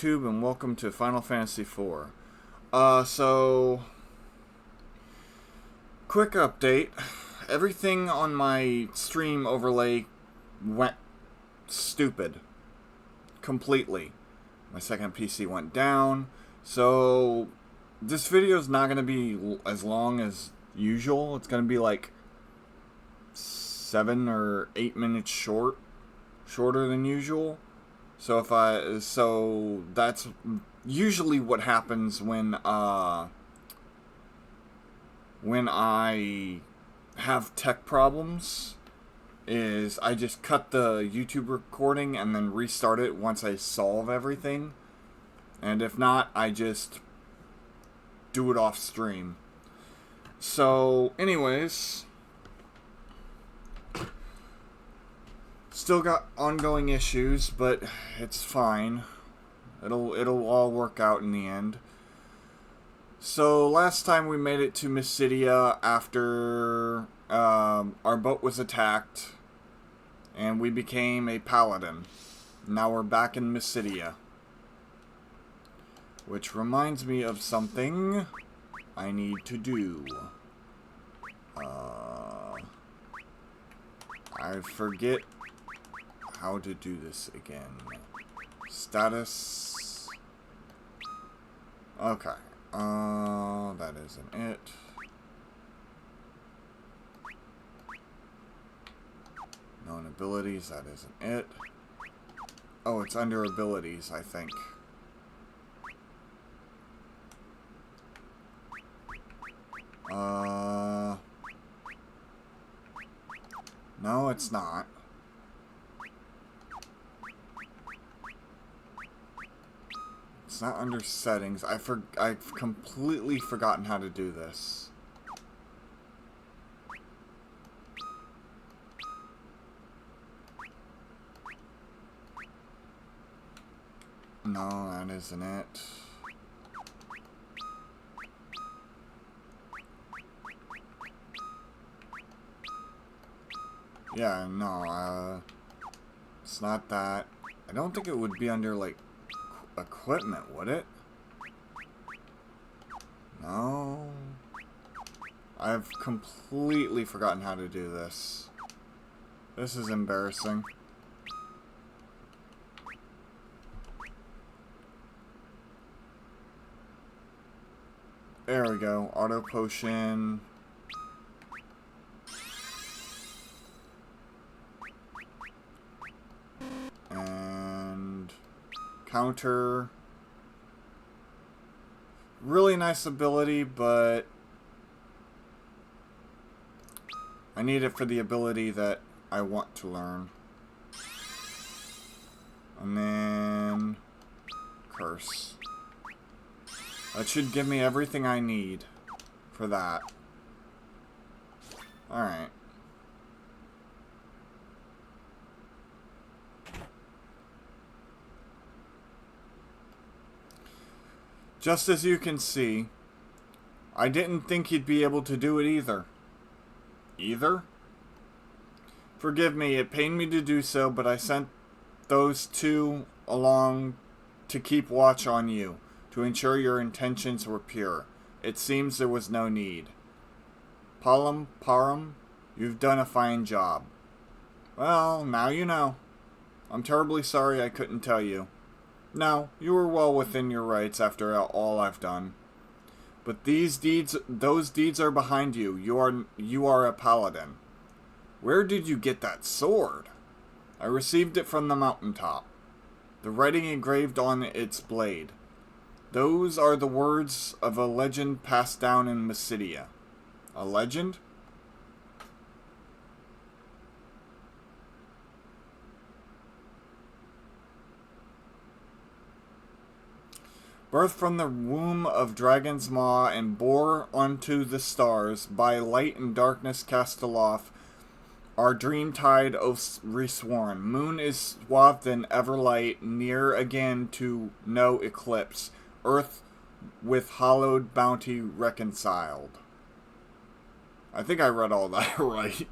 YouTube, and welcome to Final Fantasy IV. Quick update. Everything on my stream overlay went stupid. Completely. My second PC went down, so this video is not going to be as long as usual. It's going to be like 7 or 8 minutes shorter than usual. So that's usually what happens when I have tech problems, is I just cut the YouTube recording and then restart it once I solve everything. And if not, I just do it off stream. So, anyways, still got ongoing issues, but it's fine. It'll all work out in the end. So last time we made it to Mysidia after our boat was attacked, and we became a paladin. Now we're back in Mysidia, which reminds me of something I need to do. I forget how to do this again. Status. Okay. That isn't it. Known abilities, that isn't it. Oh, it's under abilities, I think. No, it's not. It's not under settings. I've completely forgotten how to do this. No, that isn't it. Yeah, no, it's not that. I don't think it would be under, like, equipment, would it? No. I've completely forgotten how to do this. This is embarrassing. There we go. Auto potion. And counter. Really nice ability, but I need it for the ability that I want to learn. And then curse. That should give me everything I need for that. Alright. Just as you can see, I didn't think you'd be able to do it either. Either? Forgive me, it pained me to do so, but I sent those two along to keep watch on you, to ensure your intentions were pure. It seems there was no need. Palam Param, you've done a fine job. Well, now you know. I'm terribly sorry I couldn't tell you. No, you were well within your rights after all I've done. But those deeds are behind you. You are a paladin. Where did you get that sword? I received it from the mountaintop. The writing engraved on its blade. Those are the words of a legend passed down in Mysidia. A legend? Birthed from the womb of Dragon's Maw and bore unto the stars, by light and darkness cast aloft, our dream-tide oaths resworn. Moon is swathed in everlight, near again to no eclipse. Earth with hallowed bounty reconciled. I think I read all that right.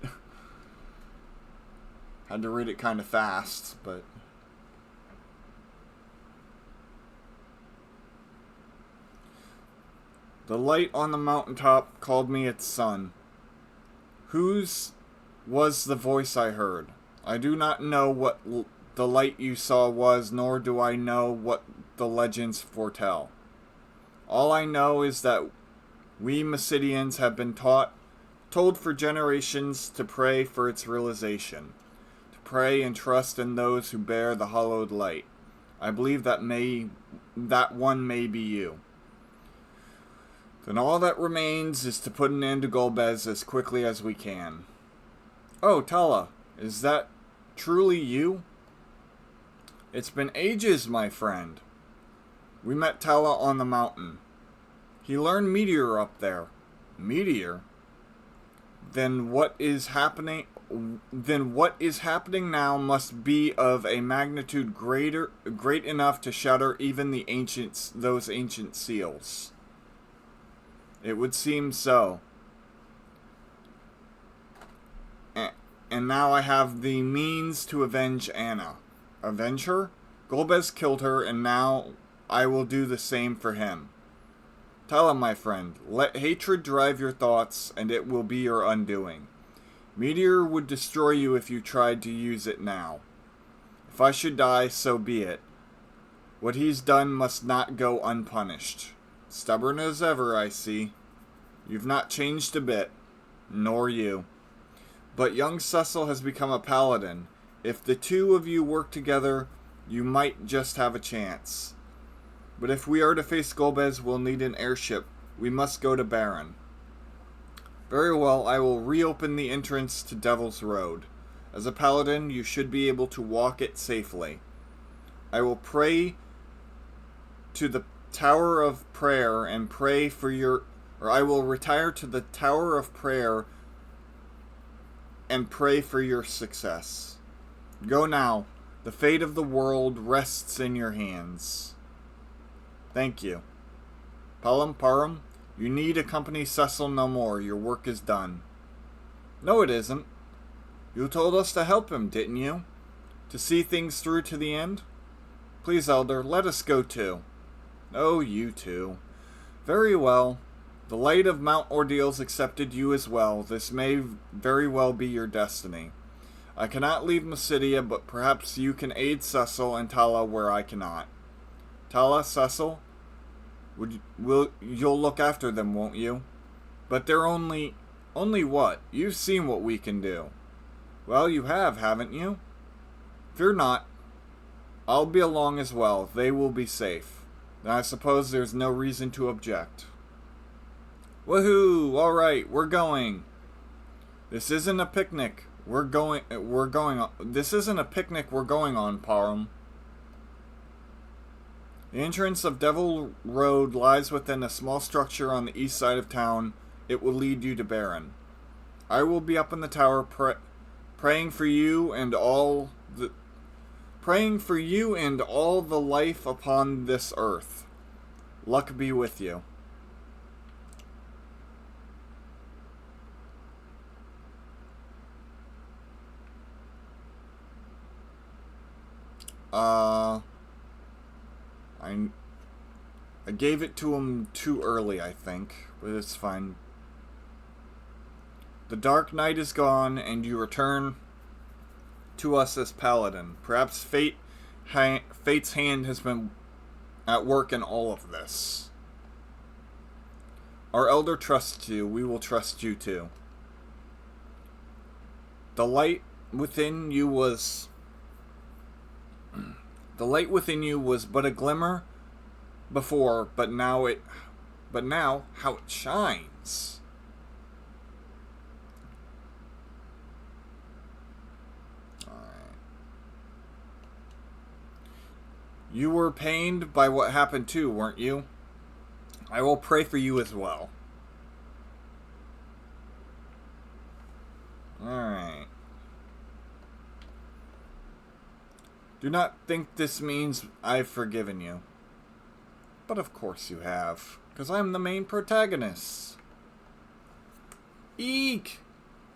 Had to read it kind of fast, but The light on the mountaintop called me its son. Whose was the voice I heard? I do not know what the light you saw was, nor do I know what the legends foretell. All I know is that we Massidians have been told for generations to pray for its realization, to pray and trust in those who bear the hallowed light. I believe that one may be you. Then all that remains is to put an end to Golbez as quickly as we can. Oh, Tala, is that truly you? It's been ages, my friend. We met Tala on the mountain. He learned meteor up there. Meteor? Then what is happening now must be of a magnitude great enough to shatter even those ancient seals. It would seem so. And now I have the means to avenge Anna. Avenge her? Golbez killed her, and now I will do the same for him. Tell him, my friend, let hatred drive your thoughts, and it will be your undoing. Meteor would destroy you if you tried to use it now. If I should die, so be it. What he's done must not go unpunished. Stubborn as ever, I see. You've not changed a bit. Nor you. But young Cecil has become a paladin. If the two of you work together, you might just have a chance. But if we are to face Golbez, we'll need an airship. We must go to Baron. Very well, I will reopen the entrance to Devil's Road. As a paladin, you should be able to walk it safely. I will pray to the Tower of Prayer and pray for your... Or I will retire to the Tower of Prayer and pray for your success. Go now. The fate of the world rests in your hands. Thank you. Pelham, Parham, you need accompany Cecil no more. Your work is done. No, it isn't. You told us to help him, didn't you? To see things through to the end? Please, Elder, let us go too. Oh, you too. Very well. The light of Mount Ordeals accepted you as well. This may very well be your destiny. I cannot leave Massidia, but perhaps you can aid Cecil and Tala where I cannot. Tala, Cecil, you'll look after them, won't you? But they're only what? You've seen what we can do. Well, you have, haven't you? Fear not. I'll be along as well. They will be safe. Then I suppose there's no reason to object. Woohoo! All right, we're going. This isn't a picnic. This isn't a picnic we're going on, Parham. The entrance of Devil Road lies within a small structure on the east side of town. It will lead you to Baron. I will be up in the tower praying for you and all the life upon this earth. Luck be with you. I gave it to him too early, I think, but it's fine. The dark night is gone, and you return to us as Paladin. Perhaps Fate's hand has been at work in all of this. Our Elder trusts you. We will trust you too. The light within you was but a glimmer before, but now how it shines. All right. You were pained by what happened too, weren't you? I will pray for you as well. All right. Do not think this means I've forgiven you. But of course you have, because I'm the main protagonist. Eek!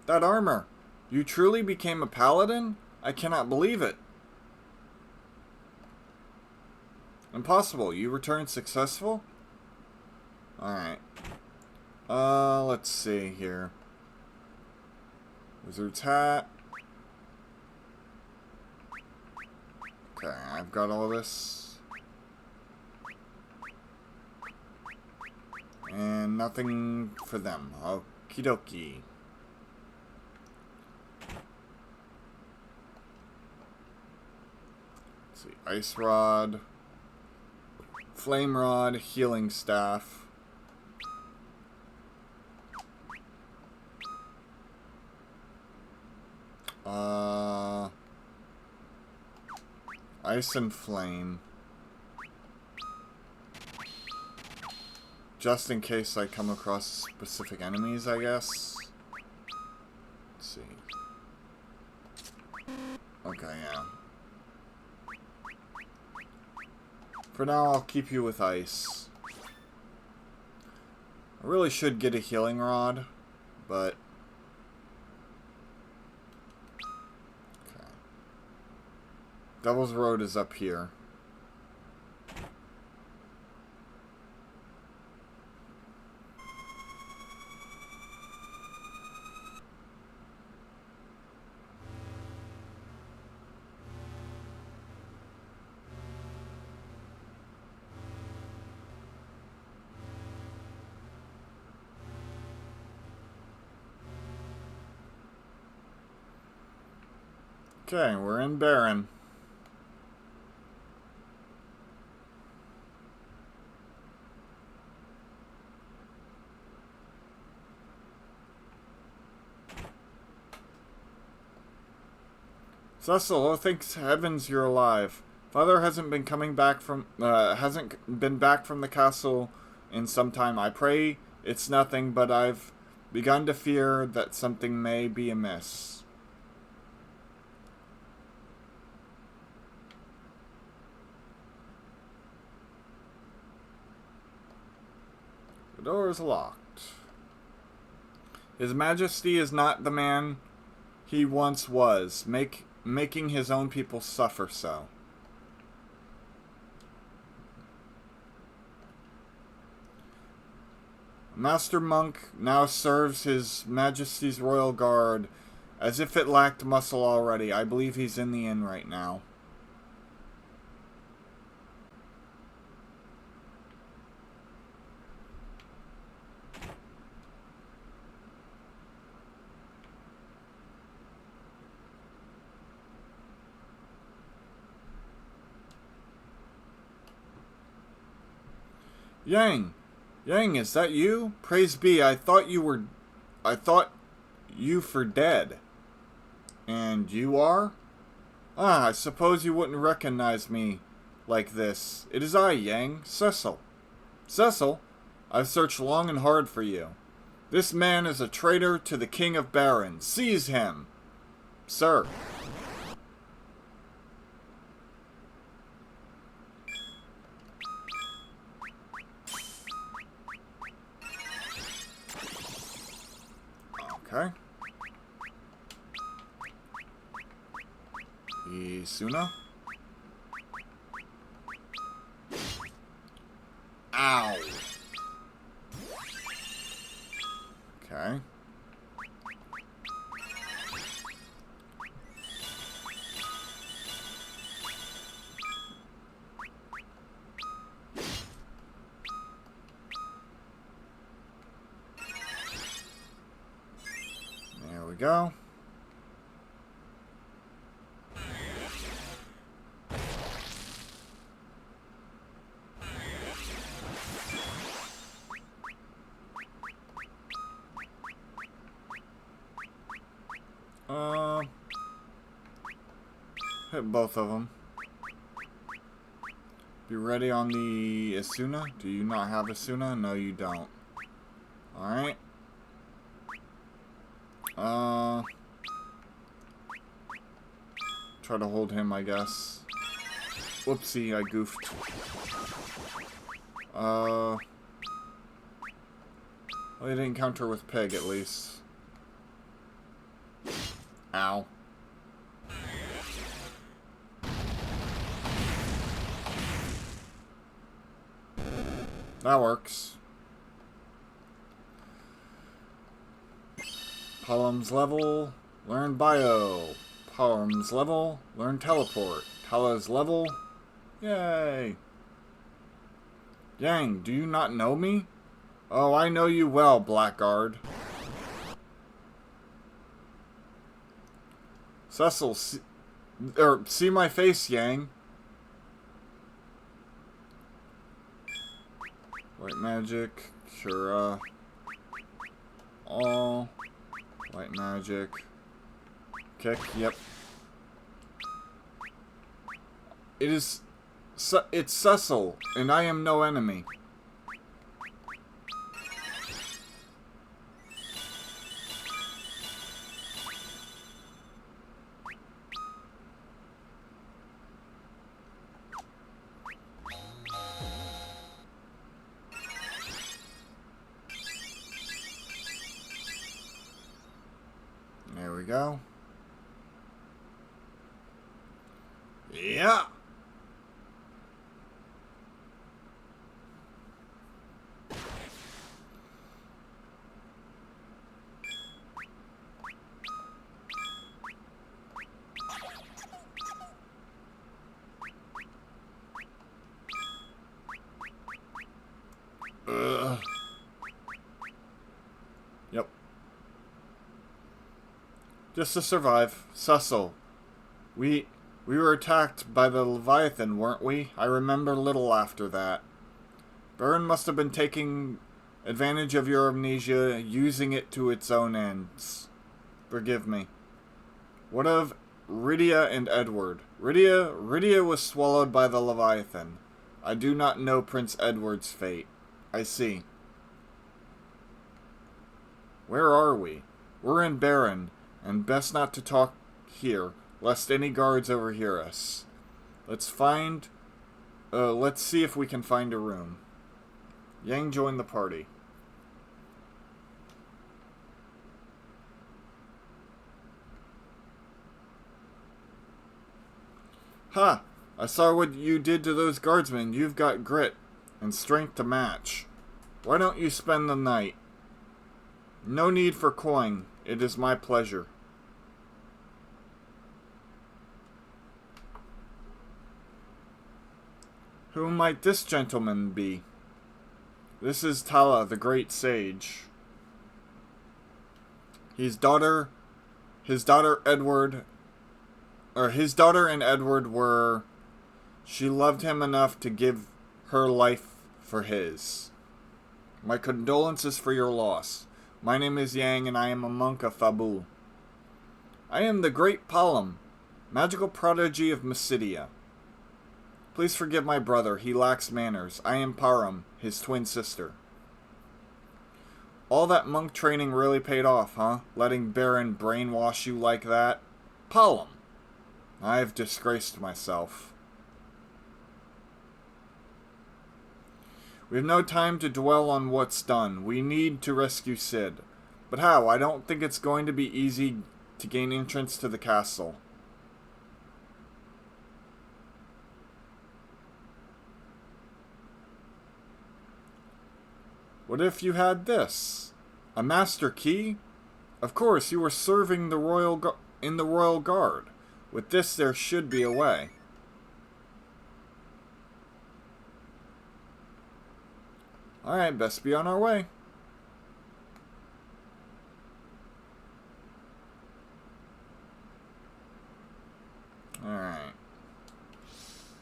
That armor. You truly became a paladin? I cannot believe it. Impossible. You returned successful? Alright. Let's see here. Wizard's hat. Okay, I've got all this. And nothing for them. Okie dokie. Let's see. Ice rod. Flame rod. Healing staff. Ice and flame. Just in case I come across specific enemies, I guess. Let's see. Okay, yeah. For now, I'll keep you with ice. I really should get a healing rod, but... Okay. Devil's Road is up here. Okay, we're in Baron. Cecil, oh thanks heavens you're alive. Father hasn't been back from the castle in some time. I pray it's nothing, but I've begun to fear that something may be amiss. The door is locked. His Majesty is not the man he once was, making his own people suffer so. Master Monk now serves His Majesty's Royal Guard as if it lacked muscle already. I believe he's in the inn right now. Yang, is that you? Praise be, I thought you for dead. And you are? Ah, I suppose you wouldn't recognize me like this. It is I, Yang, Cecil. Cecil, I've searched long and hard for you. This man is a traitor to the King of Baron. Seize him, sir. Okay. Isuna. Ow. Okay. There we go. Hit both of them. Be ready on the Isuna. Do you not have Isuna? No, you don't. Alright. Try to hold him, I guess. Whoopsie, I goofed. Well, he didn't counter with Pig, at least. Ow. That works. Palom's level, learn bio. Palom's level, learn teleport. Tala's level, yay. Yang, do you not know me? Oh, I know you well, Blackguard. Cecil, see my face, Yang. White magic, Cura. All. White magic. Kick, yep. It's Cecil, and I am no enemy. There we go. Yeah. Yep. Just to survive. Cecil. We were attacked by the Leviathan, weren't we? I remember little after that. Baron must have been taking advantage of your amnesia, using it to its own ends. Forgive me. What of Rydia and Edward? Rydia was swallowed by the Leviathan. I do not know Prince Edward's fate. I see. Where are we? We're in Baron, and best not to talk here, lest any guards overhear us. Let's see if we can find a room. Yang joined the party. Ha! I saw what you did to those guardsmen. You've got grit and strength to match. Why don't you spend the night? No need for coin. It is my pleasure. Who might this gentleman be? This is Tala, the great sage. His daughter and Edward were... She loved him enough to give her life for his. My condolences for your loss. My name is Yang, and I am a monk of Fabu. I am the great Palom, magical prodigy of Mysidia. Please forgive my brother, he lacks manners. I am Param, his twin sister. All that monk training really paid off, huh? Letting Baron brainwash you like that? Palom! I've disgraced myself. We have no time to dwell on what's done. We need to rescue Sid. But how? I don't think it's going to be easy to gain entrance to the castle. What if you had this? A master key? Of course, you were serving the in the Royal Guard. With this, there should be a way. Alright, best be on our way. Alright.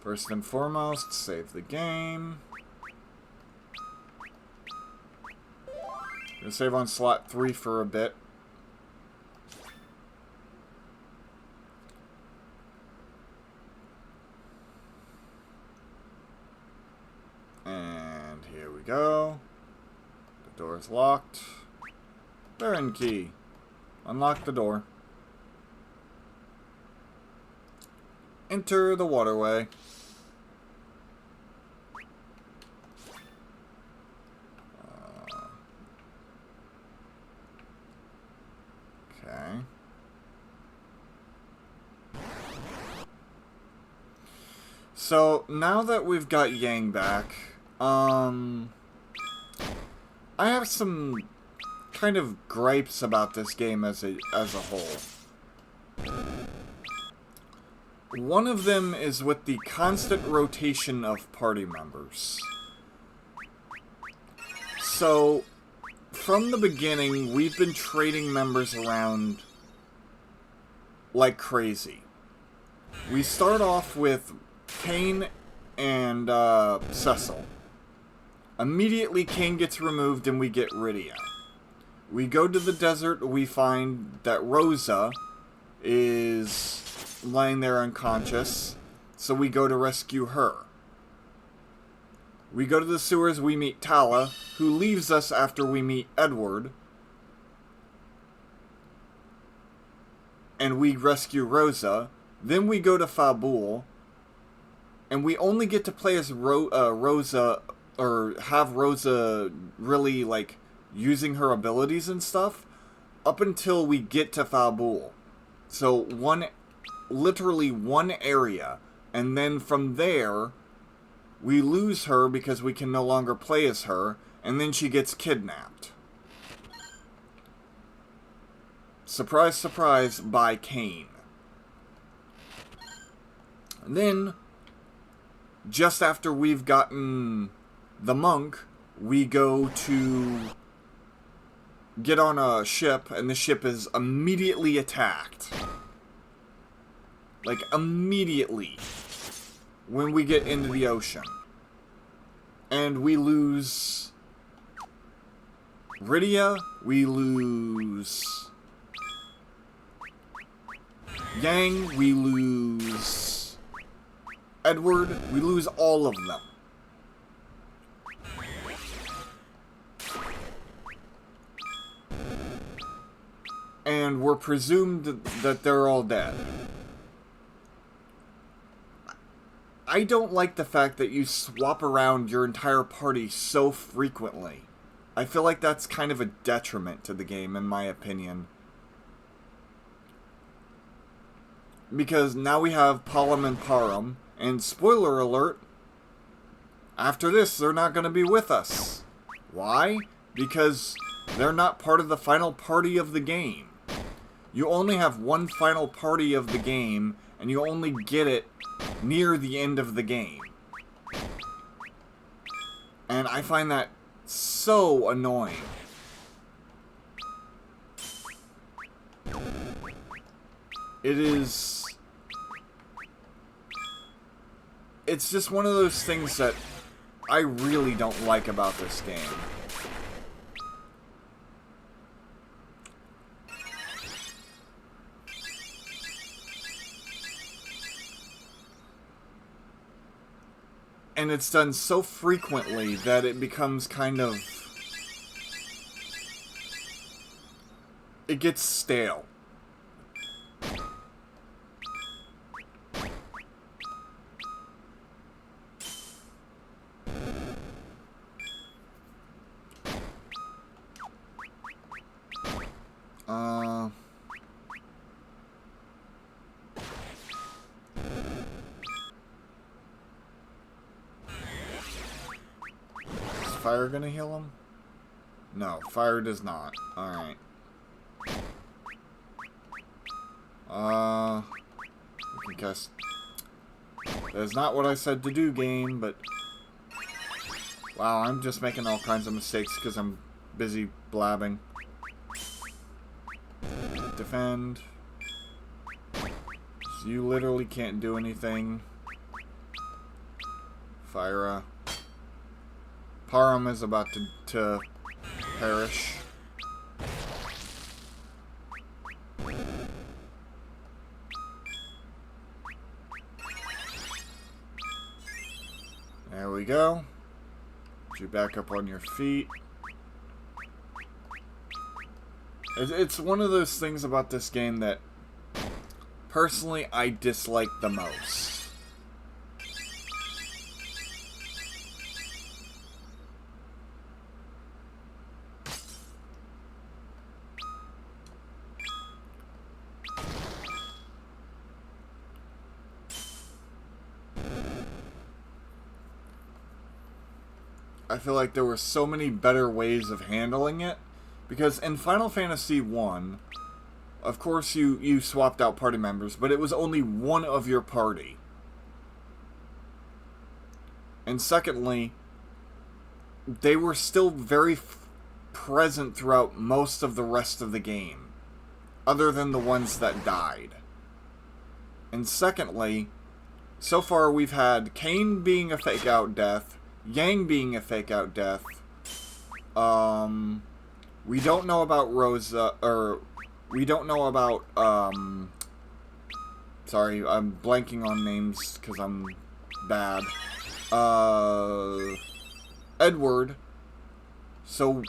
First and foremost, save the game. Gonna save on slot 3 for a bit. And here we go. The door is locked. Baron key. Unlock the door. Enter the waterway. Okay. So, now that we've got Yang back, I have some kind of gripes about this game as a whole. One of them is with the constant rotation of party members. So, from the beginning, we've been trading members around like crazy. We start off with Kane and Cecil. Immediately, Kane gets removed and we get Rydia. We go to the desert, we find that Rosa is lying there unconscious, so we go to rescue her. We go to the sewers, we meet Tala, who leaves us after we meet Edward. And we rescue Rosa. Then we go to Fabul. And we only get to play as Rosa, or have Rosa really, like, using her abilities and stuff, up until we get to Fabul. So, literally one area. And then from there, we lose her because we can no longer play as her, and then she gets kidnapped. Surprise, surprise, by Kane. And then, just after we've gotten the monk, we go to get on a ship, and the ship is immediately attacked. Like, immediately. When we get into the ocean. And we lose Rydia, we lose Yang, we lose Edward, we lose all of them. And we're presumed that they're all dead. I don't like the fact that you swap around your entire party so frequently. I feel like that's kind of a detriment to the game, in my opinion. Because now we have Palam and Param, and spoiler alert, after this, they're not going to be with us. Why? Because they're not part of the final party of the game. You only have one final party of the game, and you only get it near the end of the game. And I find that so annoying. It's just one of those things that I really don't like about this game. And it's done so frequently that it becomes kind of... it gets stale. Is fire gonna heal him? No, fire does not. Alright. We can cast... That is not what I said to do, game, but... Wow, I'm just making all kinds of mistakes because I'm busy blabbing. Defend. So you literally can't do anything. Fire. Param is about to perish. There we go. Get you back up on your feet. It's one of those things about this game that, personally, I dislike the most. I feel like there were so many better ways of handling it, Because in Final Fantasy 1, of course you swapped out party members, but it was only one of your party. And secondly, they were still very present throughout most of the rest of the game, other than the ones that died. And secondly, so far we've had Kain being a fake out death, Yang being a fake out death. We don't know about Rosa, or we don't know about, sorry, I'm blanking on names because I'm bad. Edward. So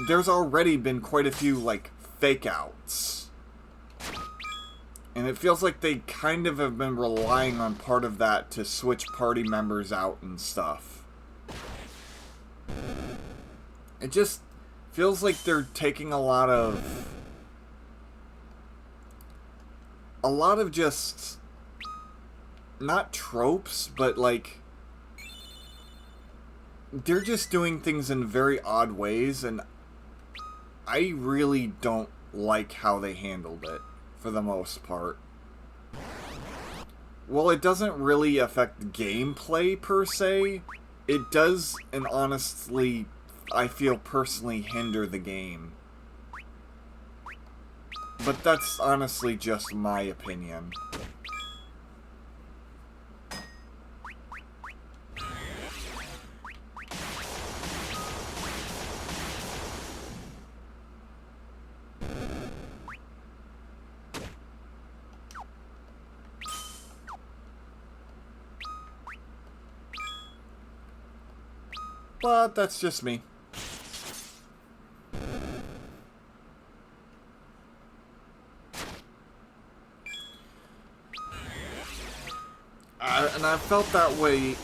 there's already been quite a few, like, fake outs. And it feels like they kind of have been relying on part of that to switch party members out and stuff. It just feels like they're taking a lot of just, not tropes, but like, they're just doing things in very odd ways, and I really don't like how they handled it, for the most part. Well, it doesn't really affect gameplay, per se. It does, and honestly, I feel personally hinder the game. But that's honestly just my opinion. But that's just me. And I felt that way.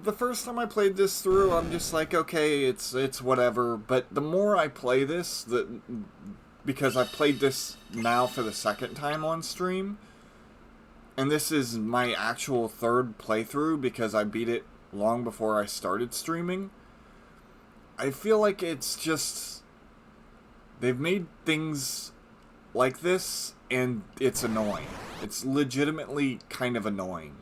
The first time I played this through, I'm just like, okay, it's whatever. But the more I play this, because I've played this now for the second time on stream, and this is my actual third playthrough because I beat it long before I started streaming, I feel like it's just, they've made things like this, and it's annoying. It's legitimately kind of annoying.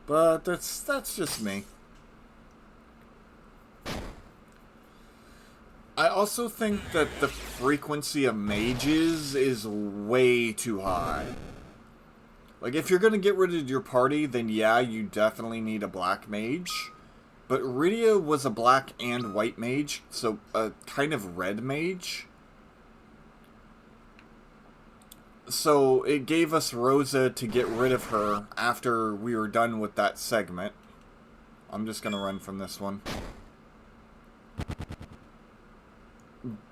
But that's just me. I also think that the frequency of mages is way too high. Like, if you're gonna get rid of your party, then yeah, you definitely need a black mage. But Rydia was a black and white mage, so a kind of red mage. So it gave us Rosa to get rid of her after we were done with that segment. I'm just gonna run from this one.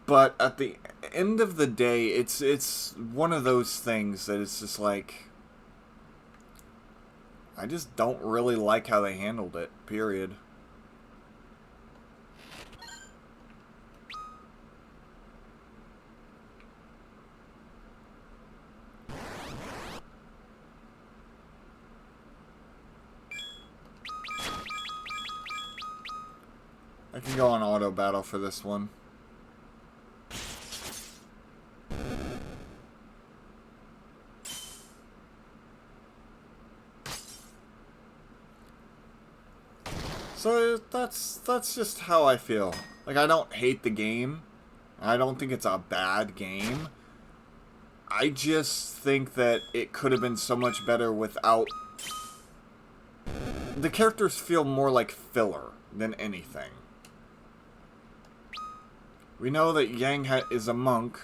But at the end of the day, it's one of those things that it's just like, I just don't really like how they handled it, period. I can go on auto battle for this one. So that's just how I feel. Like, I don't hate the game. I don't think it's a bad game. I just think that it could have been so much better without... The characters feel more like filler than anything. We know that Yang is a monk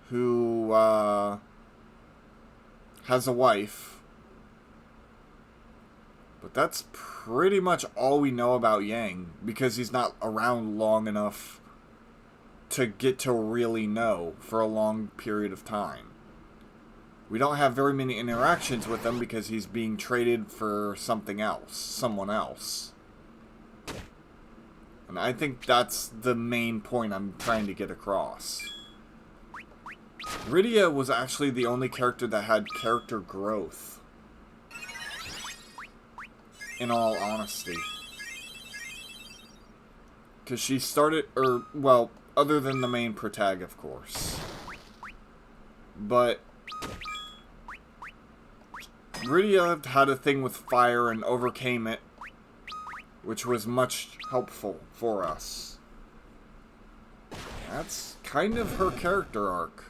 who has a wife. But that's pretty much all we know about Yang, because he's not around long enough to get to really know for a long period of time. We don't have very many interactions with him because he's being traded for something else, someone else. And I think that's the main point I'm trying to get across. Rydia was actually the only character that had character growth. In all honesty. Because she started, well, other than the main protag, of course. But Rydia had a thing with fire and overcame it, which was much helpful for us. That's kind of her character arc.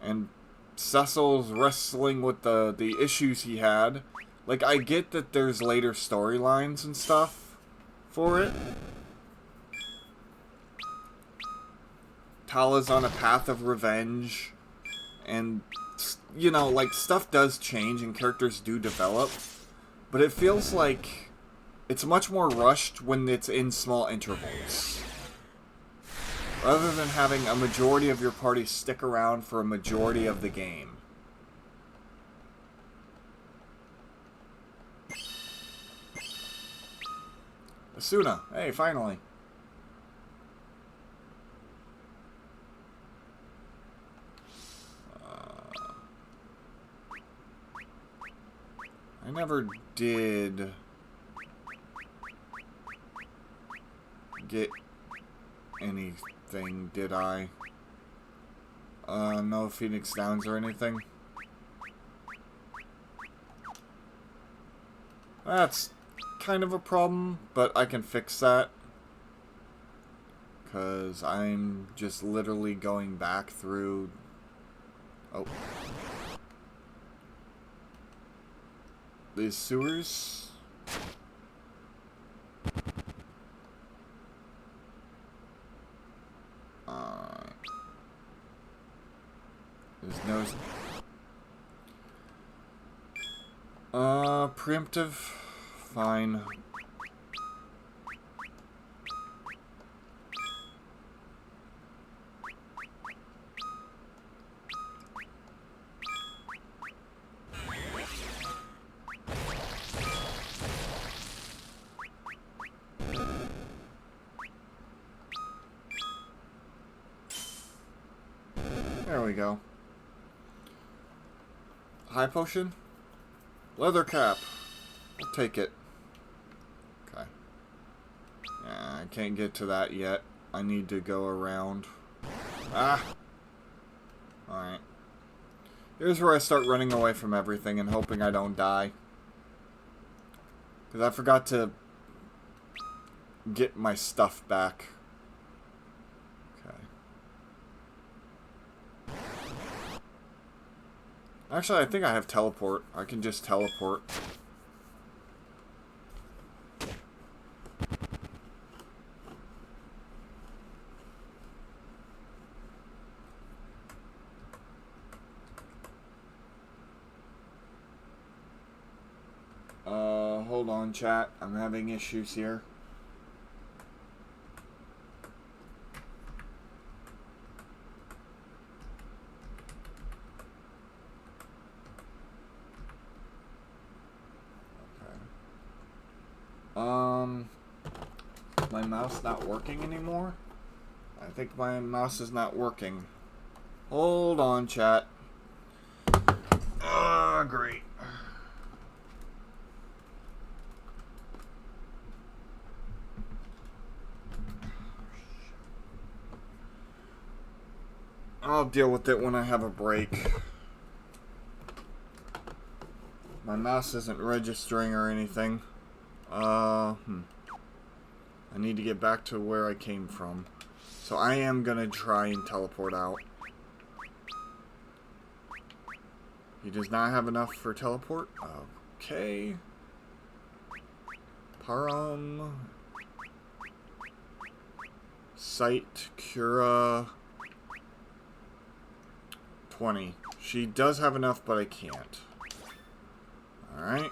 And Cecil's wrestling with the issues he had. Like, I get that there's later storylines and stuff for it. Tala's on a path of revenge. And, you know, like, stuff does change and characters do develop. But it feels like it's much more rushed when it's in small intervals. Rather than having a majority of your party stick around for a majority of the game. Asuna, hey, finally. I never did get anything, did I? No Phoenix Downs or anything? That's kind of a problem, but I can fix that. Because I'm just literally going back through... Oh. These sewers? There's no... preemptive? Fine. There we go. High potion? Leather cap. I'll take it. Okay. Yeah, I can't get to that yet. I need to go around. Ah! Alright. Here's where I start running away from everything and hoping I don't die. Because I forgot to get my stuff back. Actually, I think I have teleport. I can just teleport. Hold on, chat. I'm having issues here. My mouse not working anymore? I think my mouse is not working. Hold on, chat. Great. I'll deal with it when I have a break. My mouse isn't registering or anything. I need to get back to where I came from. So I am gonna try and teleport out. He does not have enough for teleport? Okay. Param. Sight, Cura. 20. She does have enough, but I can't. Alright.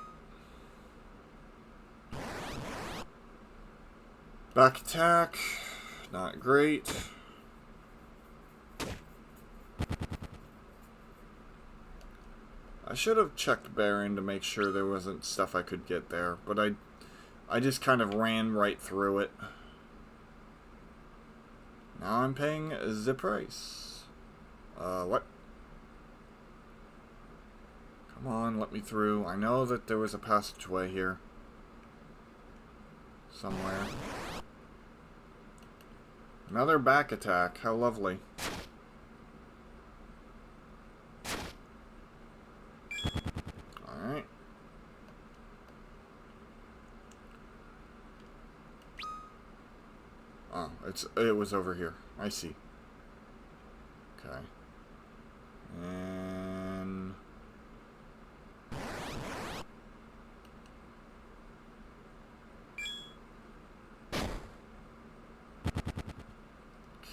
Back attack. Not great. I should have checked bearing to make sure there wasn't stuff I could get there, but I just kind of ran right through it. Now I'm paying the price. What? Come on, let me through. I know that there was a passageway here. Somewhere. Another back attack. How lovely. Alright. Oh, it was over here. I see. Okay. And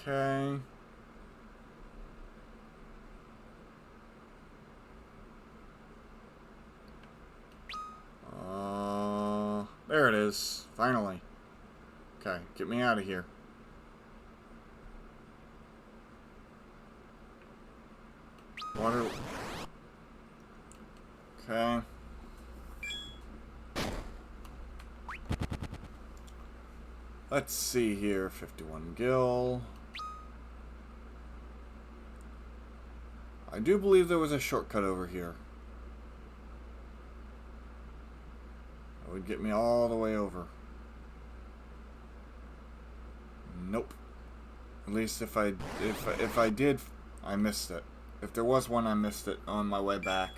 okay. There it is. Finally. Okay, get me out of here. Water. Okay. Let's see here. 51 gil. I do believe there was a shortcut over here. That would get me all the way over. Nope. At least if I did, I missed it. If there was one, I missed it on my way back.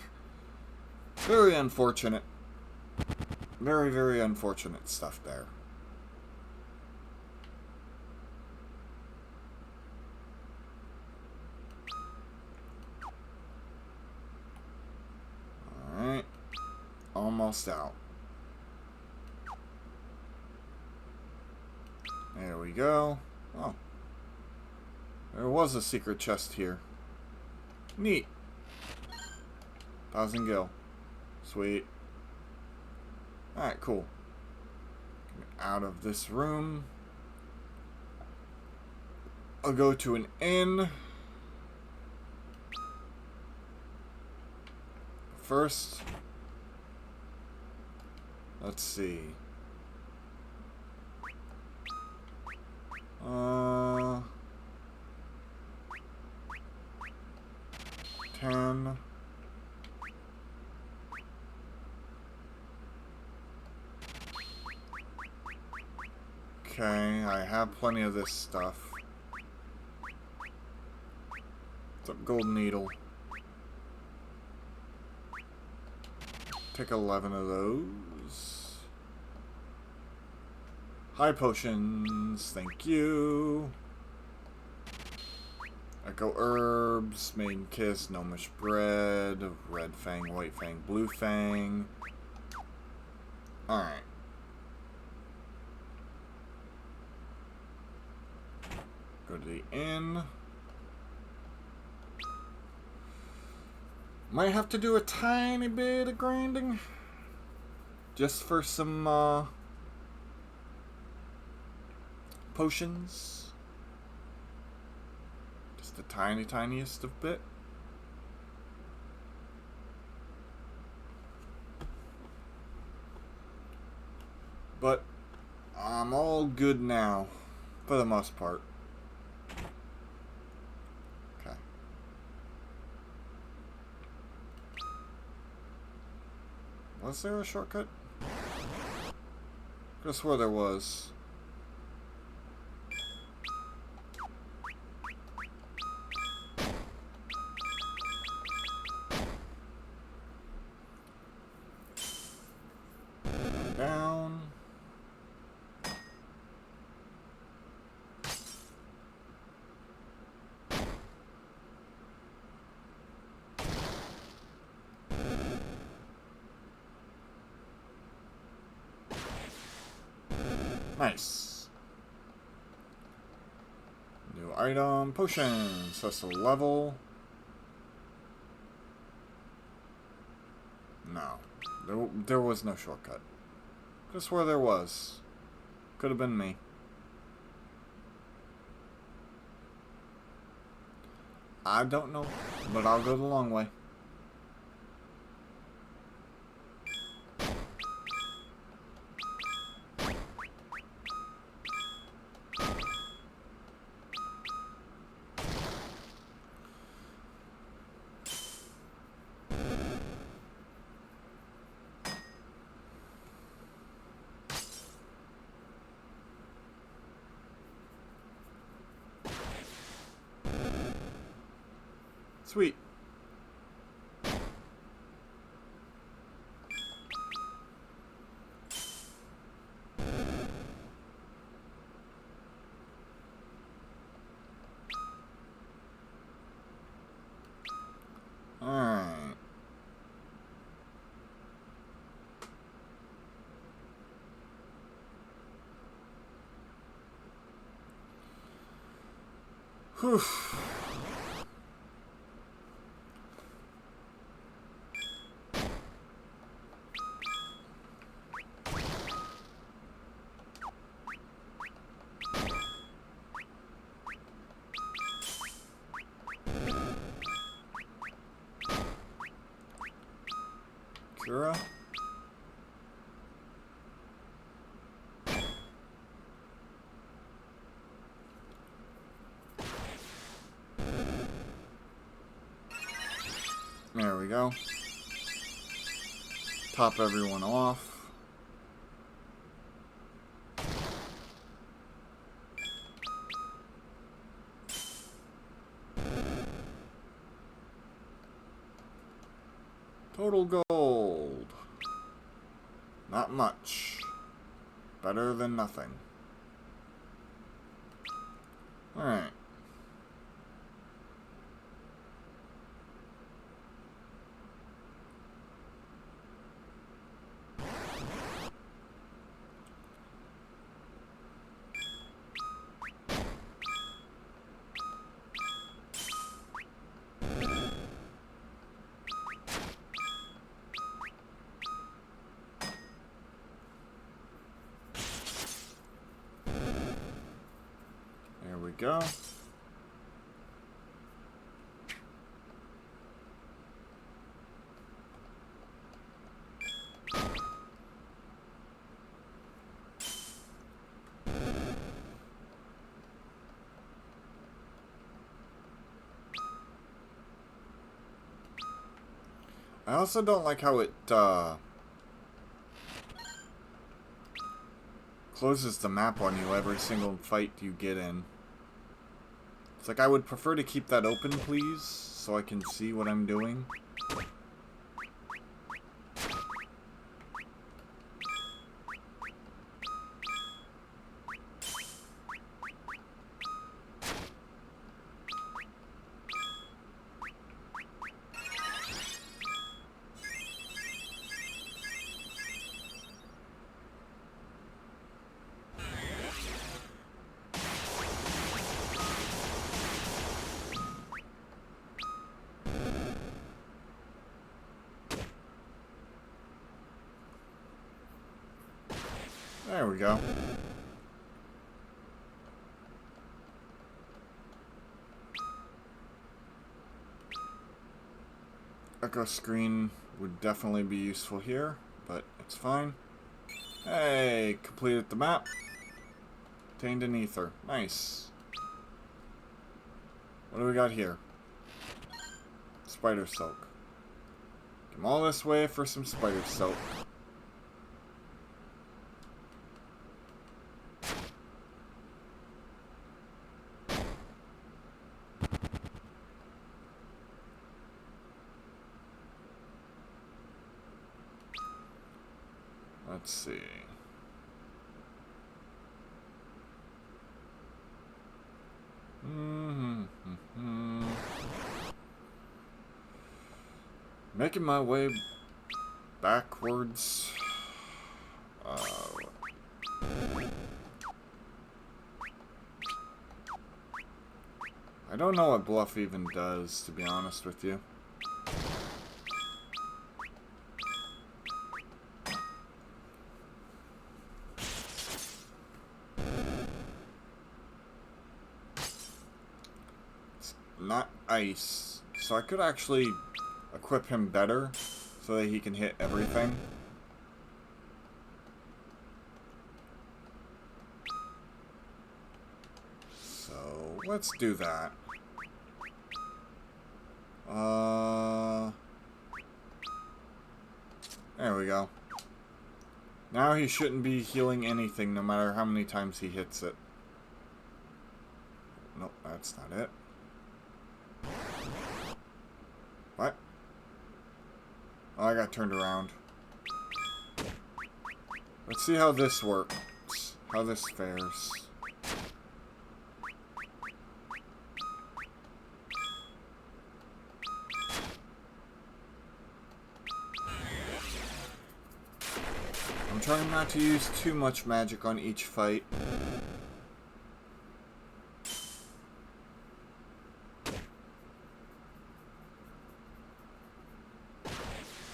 Very unfortunate. Very, very unfortunate stuff there. Alright. Almost out. There we go. Oh. There was a secret chest here. Neat. 1,000 gil. Sweet. Alright, cool. Get out of this room. I'll go to an inn. First, let's see. 10. Okay, I have plenty of this stuff. It's a gold needle. Take 11 of those. High potions, thank you. Echo herbs, maiden kiss, gnomish bread, red fang, white fang, blue fang. Alright. Go to the inn. Might have to do a tiny bit of grinding. Just for some, potions. Just the tiniest of bit. But I'm all good now, for the most part. Okay. Was there a shortcut? I swear there was. Down. Nice. New item, potions. That's a level. No. There was no shortcut. Just where there was. Could have been me. I don't know, but I'll go the long way. Sweet. Alright. Whew. Cura. There we go. Top everyone off. Total gold. Not much. Better than nothing. Alright. There we go. I also don't like how it closes the map on you every single fight you get in. It's like I would prefer to keep that open, please, so I can see what I'm doing. There we go. Echo screen would definitely be useful here, but it's fine. Hey, completed the map. Obtained an ether. Nice. What do we got here? Spider silk. Come all this way for some spider silk. Let's see. Making my way backwards. I don't know what bluff even does, to be honest with you. Not ice, so I could actually equip him better so that he can hit everything. So let's do that. There we go. Now he shouldn't be healing anything no matter how many times he hits it. Nope, that's not it. What? Oh, I got turned around. Let's see how this works. How this fares. I'm trying not to use too much magic on each fight.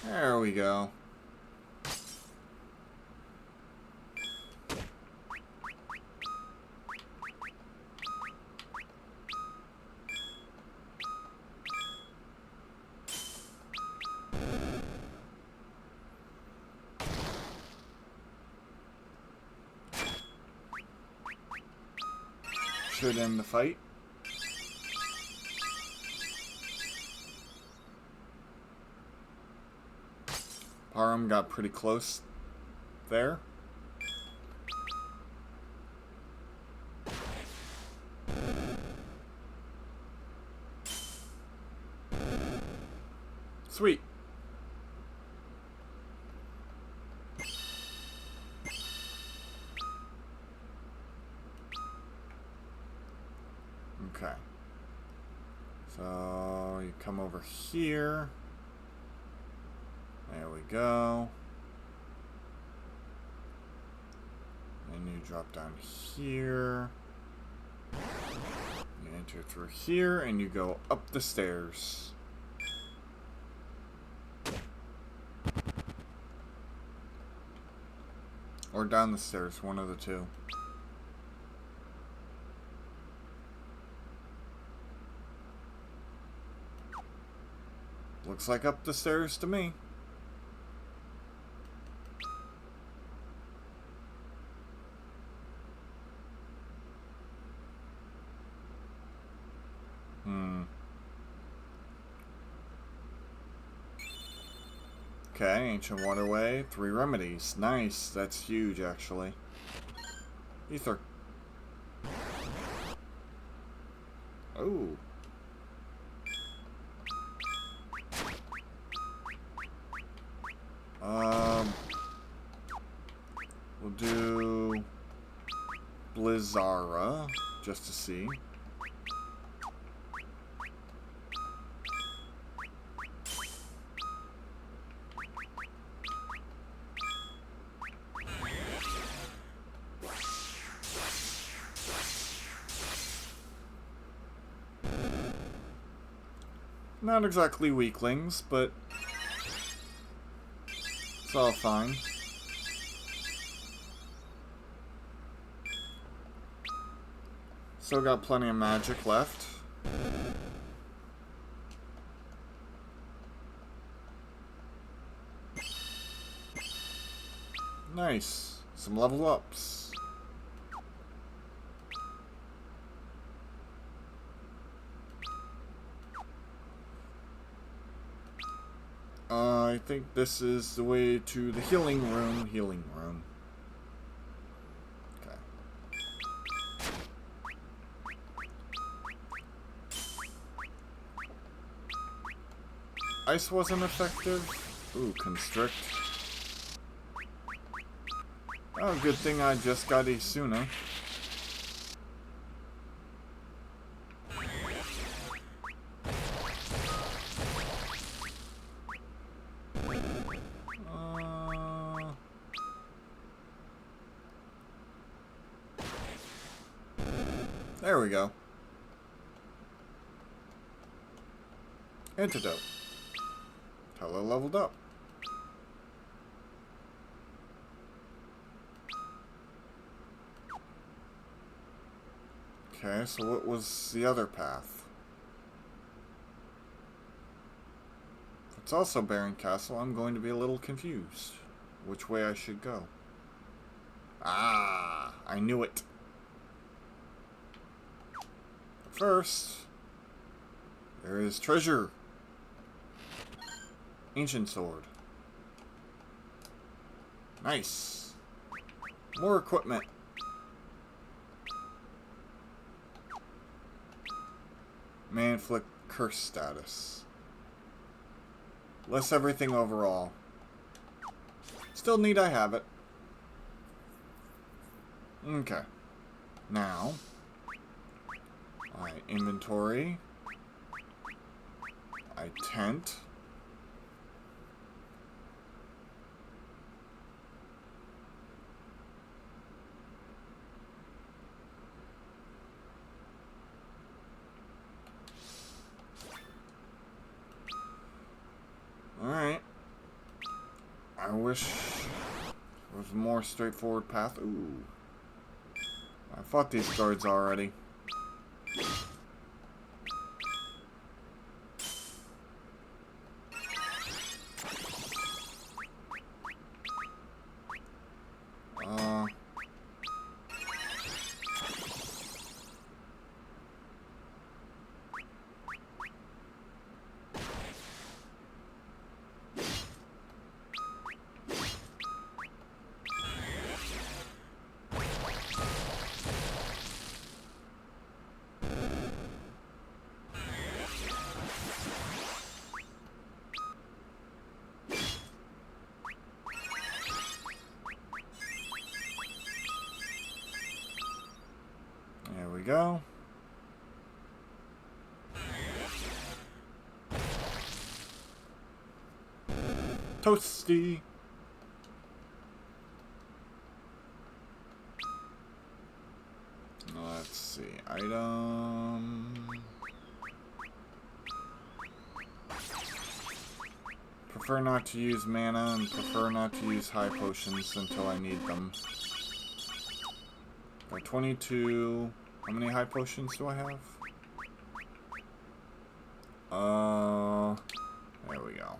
There we go. Should end the fight. Param got pretty close there. Sweet. Okay. So you come over here. There we go. And you drop down here. You enter through here and you go up the stairs. Or down the stairs, one of the two. Looks like up the stairs to me. Okay, ancient waterway, 3 remedies. Nice, that's huge actually. Ether. Oh. We'll do Blizzara, just to see. Not exactly weaklings, but it's all fine. Still got plenty of magic left. Nice. Some level ups. I think this is the way to the healing room. Healing room. Okay. Ice wasn't effective. Ooh, constrict. Oh, good thing I just got Isuna. There we go. Antidote. Hello, leveled up. Okay, so what was the other path? If it's also Baron Castle, I'm going to be a little confused. Which way I should go. Ah, I knew it. First, there is treasure. Ancient sword. Nice. More equipment. May inflict curse status. Less everything overall. Still need I have it. Okay. Now, I inventory. I tent. Alright. I wish there was a more straightforward path. Ooh. I fought these guards already. There we go. Toasty. Let's see. Item. Prefer not to use mana and prefer not to use high potions until I need them. Got 22. How many high potions do I have? There we go.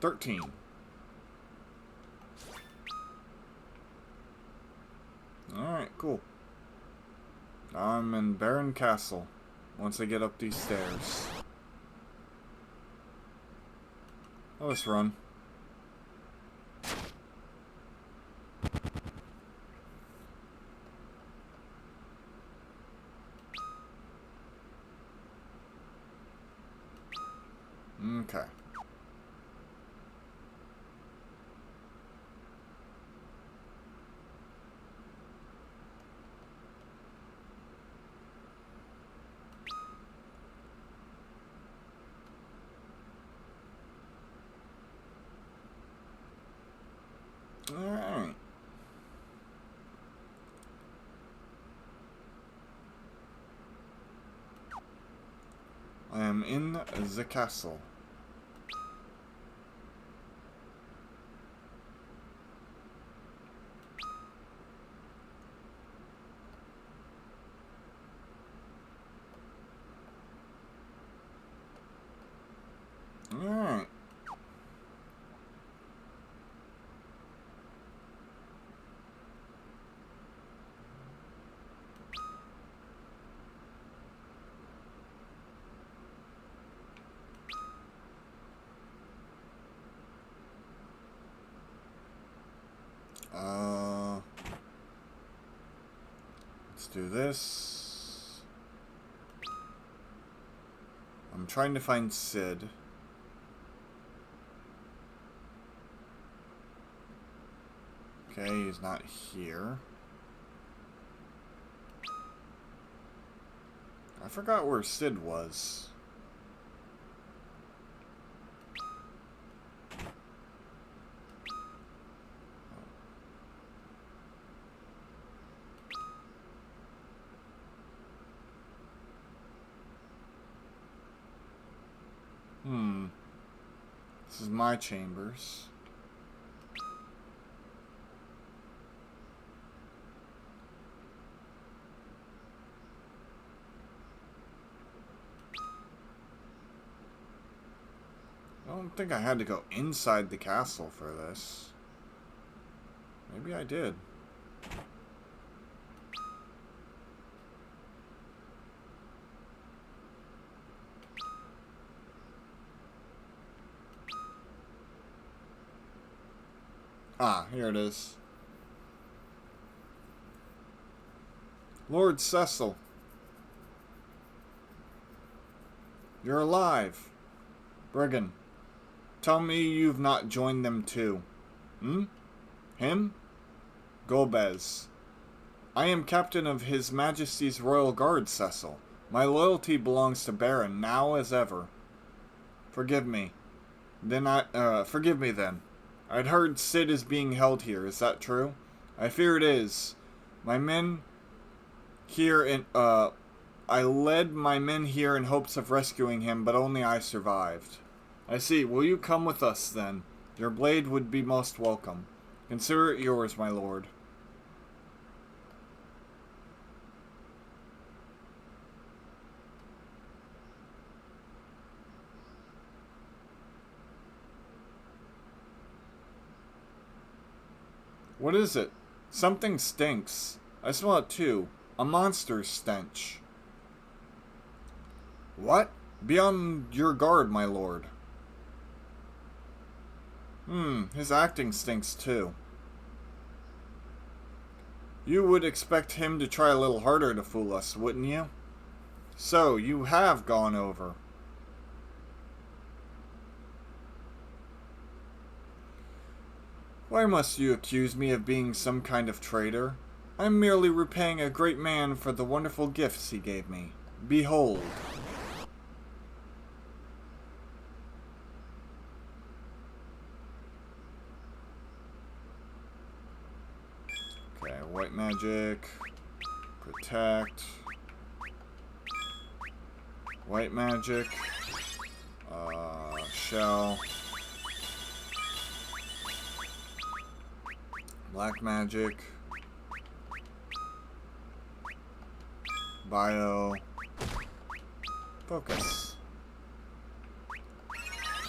13. Alright, cool. I'm in Baron Castle. Once I get up these stairs. Oh, let's run. Okay. Alright. I am in the castle. Alright. Let's do this. I'm trying to find Sid. Okay, he's not here. I forgot where Sid was. This is my chambers. I don't think I had to go inside the castle for this. Maybe I did. Ah, here it is. Lord Cecil. You're alive. Brigand, tell me you've not joined them too. Hmm? Him? Golbez. I am captain of His Majesty's Royal Guard, Cecil. My loyalty belongs to Baron, now as ever. Forgive me. Forgive me then. I'd heard Sid is being held here, is that true? I fear it is. My men here I led my men here in hopes of rescuing him, but only I survived. I see. Will you come with us, then? Your blade would be most welcome. Consider it yours, my lord. What is it? Something stinks. I smell it too. A monster's stench. What? Be on your guard, my lord. His acting stinks too. You would expect him to try a little harder to fool us, wouldn't you? So, you have gone over. Why must you accuse me of being some kind of traitor? I'm merely repaying a great man for the wonderful gifts he gave me. Behold. Okay, white magic. Protect. White magic. Shell. Black magic. Bio. Focus.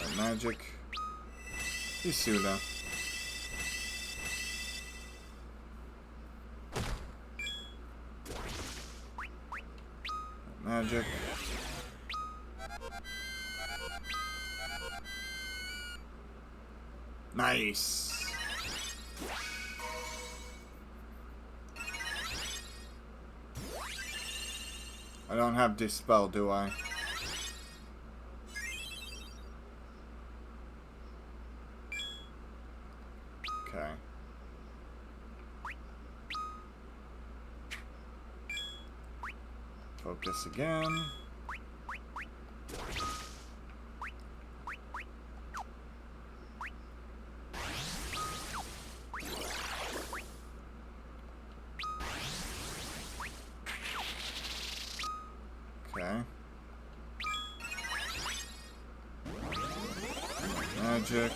White magic. Isuda. Magic. Nice. I don't have Dispel, do I? Okay. Focus again. Okay. Magic.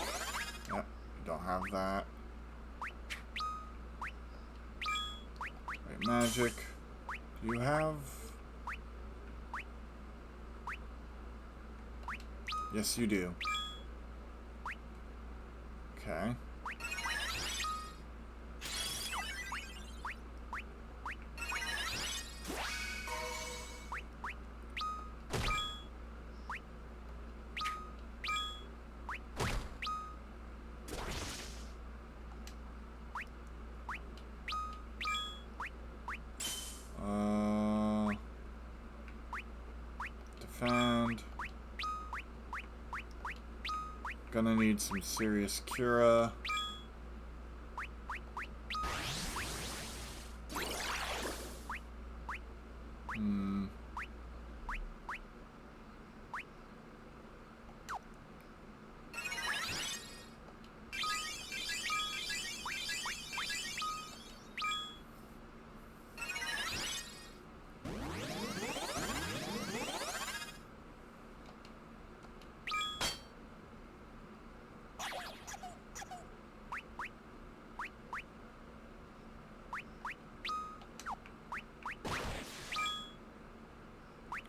Yep, don't have that. Wait, magic. Do you have... Yes, you do. Okay. Defend. Gonna need some serious cura.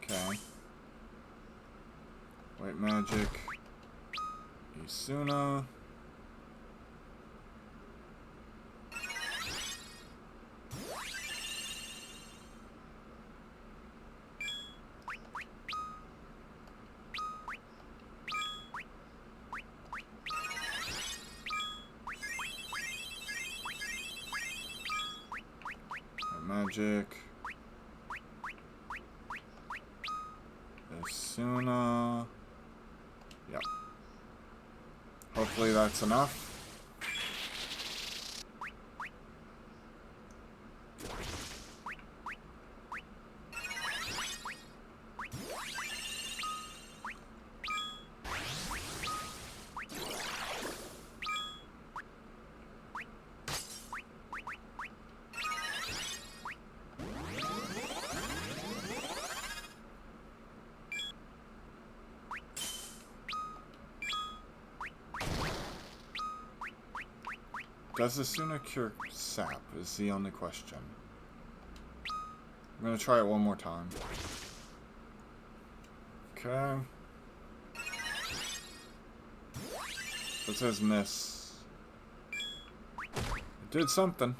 Okay. White magic. Isuna. White magic. Asuna. Yep. Hopefully that's enough. Does Asuna cure sap is the only question. I'm gonna try it one more time. Okay. It says miss. It did something.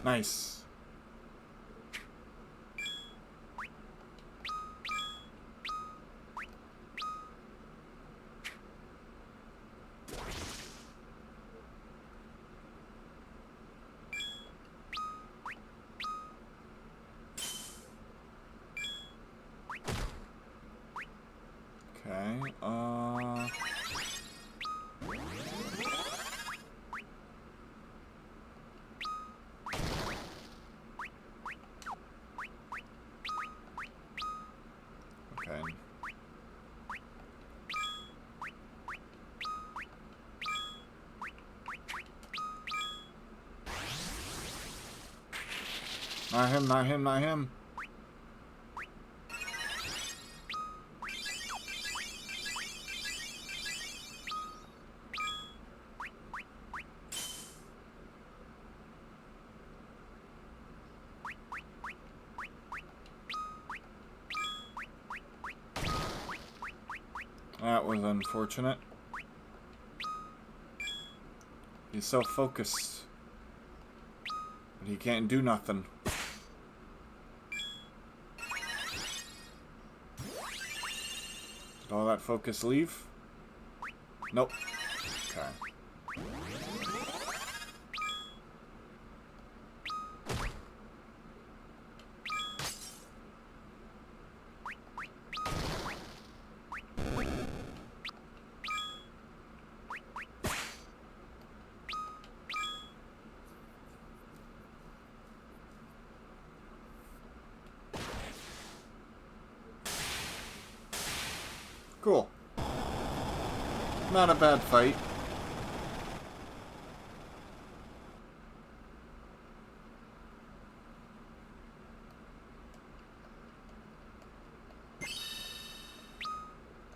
Nice. Okay, okay. Not him, not him, not him. That was unfortunate. He's so focused. But he can't do nothing. Did all that focus leave? Nope. Okay. Cool. Not a bad fight.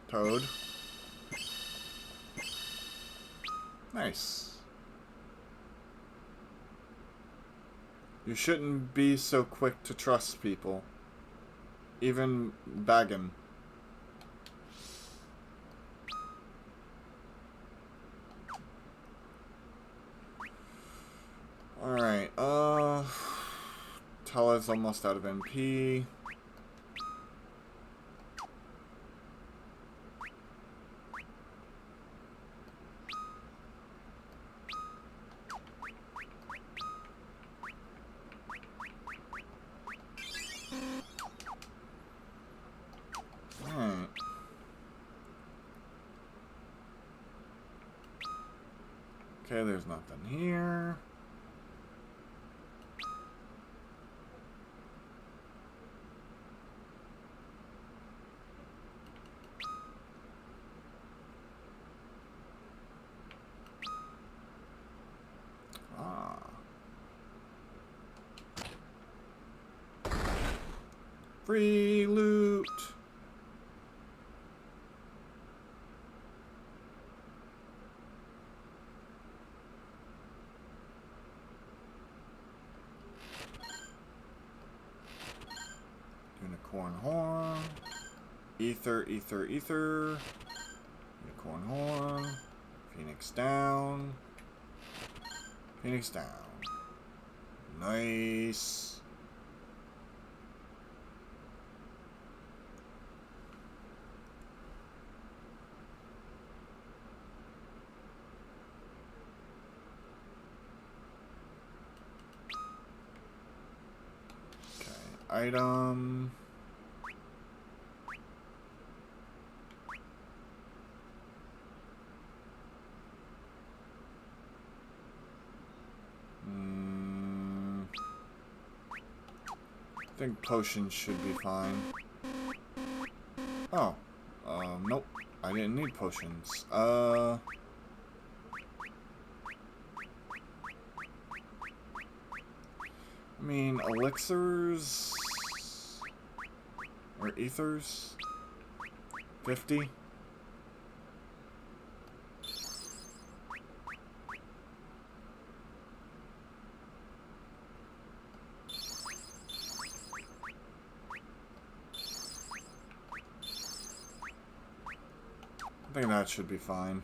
Toad. Nice. You shouldn't be so quick to trust people. Even Baggin. Alright, Tala's almost out of MP. Alright. Okay, there's nothing here. Free loot. Unicorn horn. Ether, ether, ether. Unicorn horn. Phoenix down. Phoenix down. Nice. item. I think potions should be fine. Oh. Nope. I didn't need potions. I mean, elixirs or ethers? 50? I think that should be fine.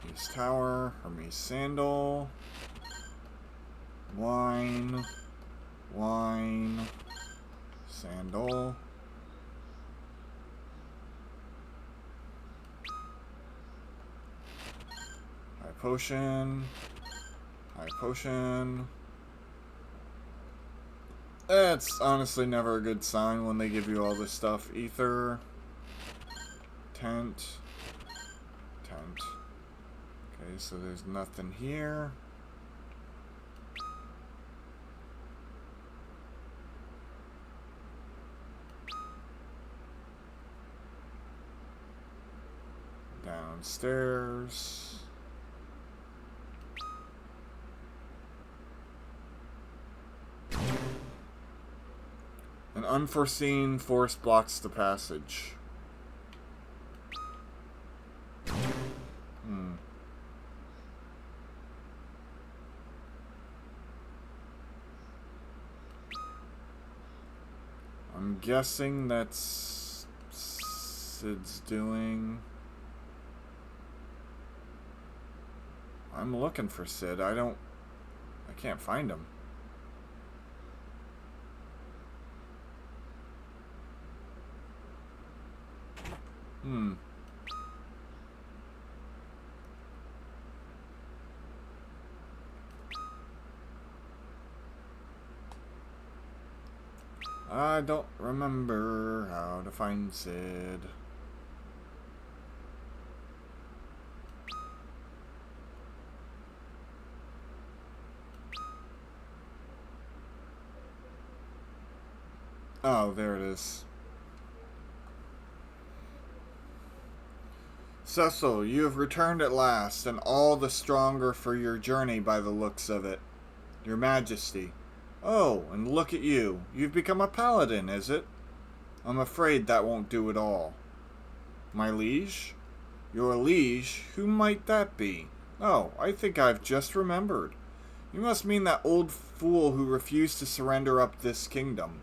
Hermes Tower, Hermes Sandal, wine, sandal. High potion. High potion. That's honestly never a good sign when they give you all this stuff. Ether. Tent. Okay, so there's nothing here. Downstairs. An unforeseen force blocks the passage. I'm guessing that's Sid's doing. I'm looking for Sid. I can't find him. I don't remember how to find Sid. Oh, there it is. Cecil, you have returned at last, and all the stronger for your journey by the looks of it. Your Majesty. Oh, and look at you. You've become a paladin, is it? I'm afraid that won't do at all. My liege? Your liege? Who might that be? Oh, I think I've just remembered. You must mean that old fool who refused to surrender up this kingdom.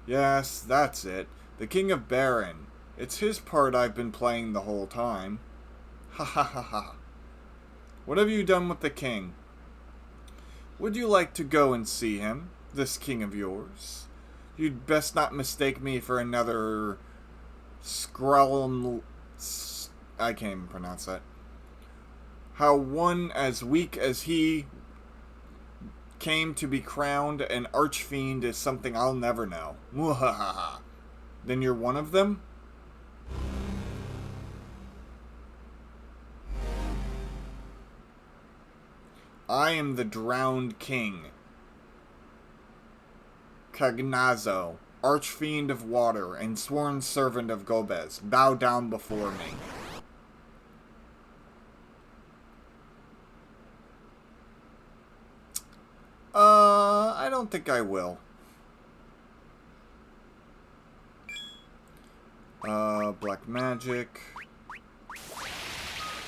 Yes, that's it. The King of Baron. It's his part I've been playing the whole time. Ha ha ha ha. What have you done with the king? Would you like to go and see him, this king of yours? You'd best not mistake me for another Skrellum... I can't even pronounce that. How one as weak as he came to be crowned an archfiend is something I'll never know. Mwahaha. Then you're one of them? I am the drowned king. Cagnazo, archfiend of water and sworn servant of Gobez. Bow down before me. I don't think I will. Black magic.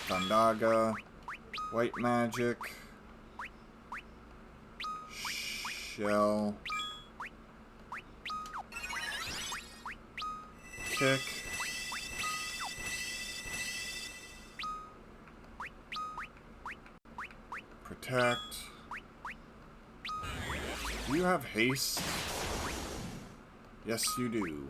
Thundaga. White magic. Shell. Kick. Protect. Do you have haste? Yes, you do.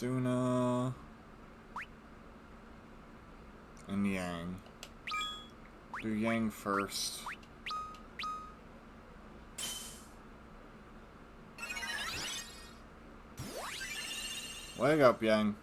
Suna and Yang. Do Yang first. Wake up, Yang.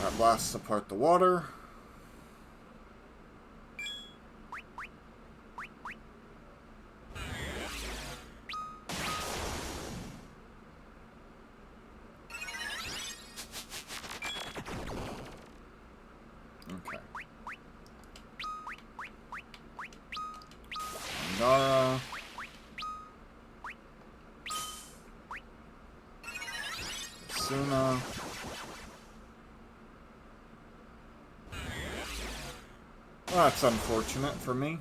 That blasts apart the water. Okay. Angara. Suna. Well, that's unfortunate for me.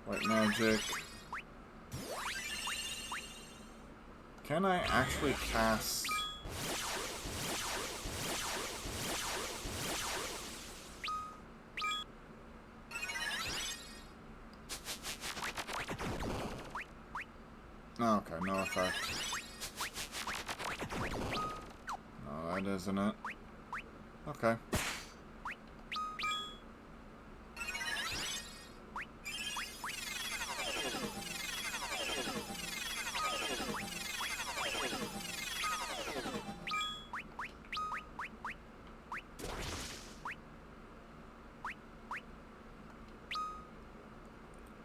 White magic. Can I actually cast... Okay, no effect. No, that isn't it. Okay.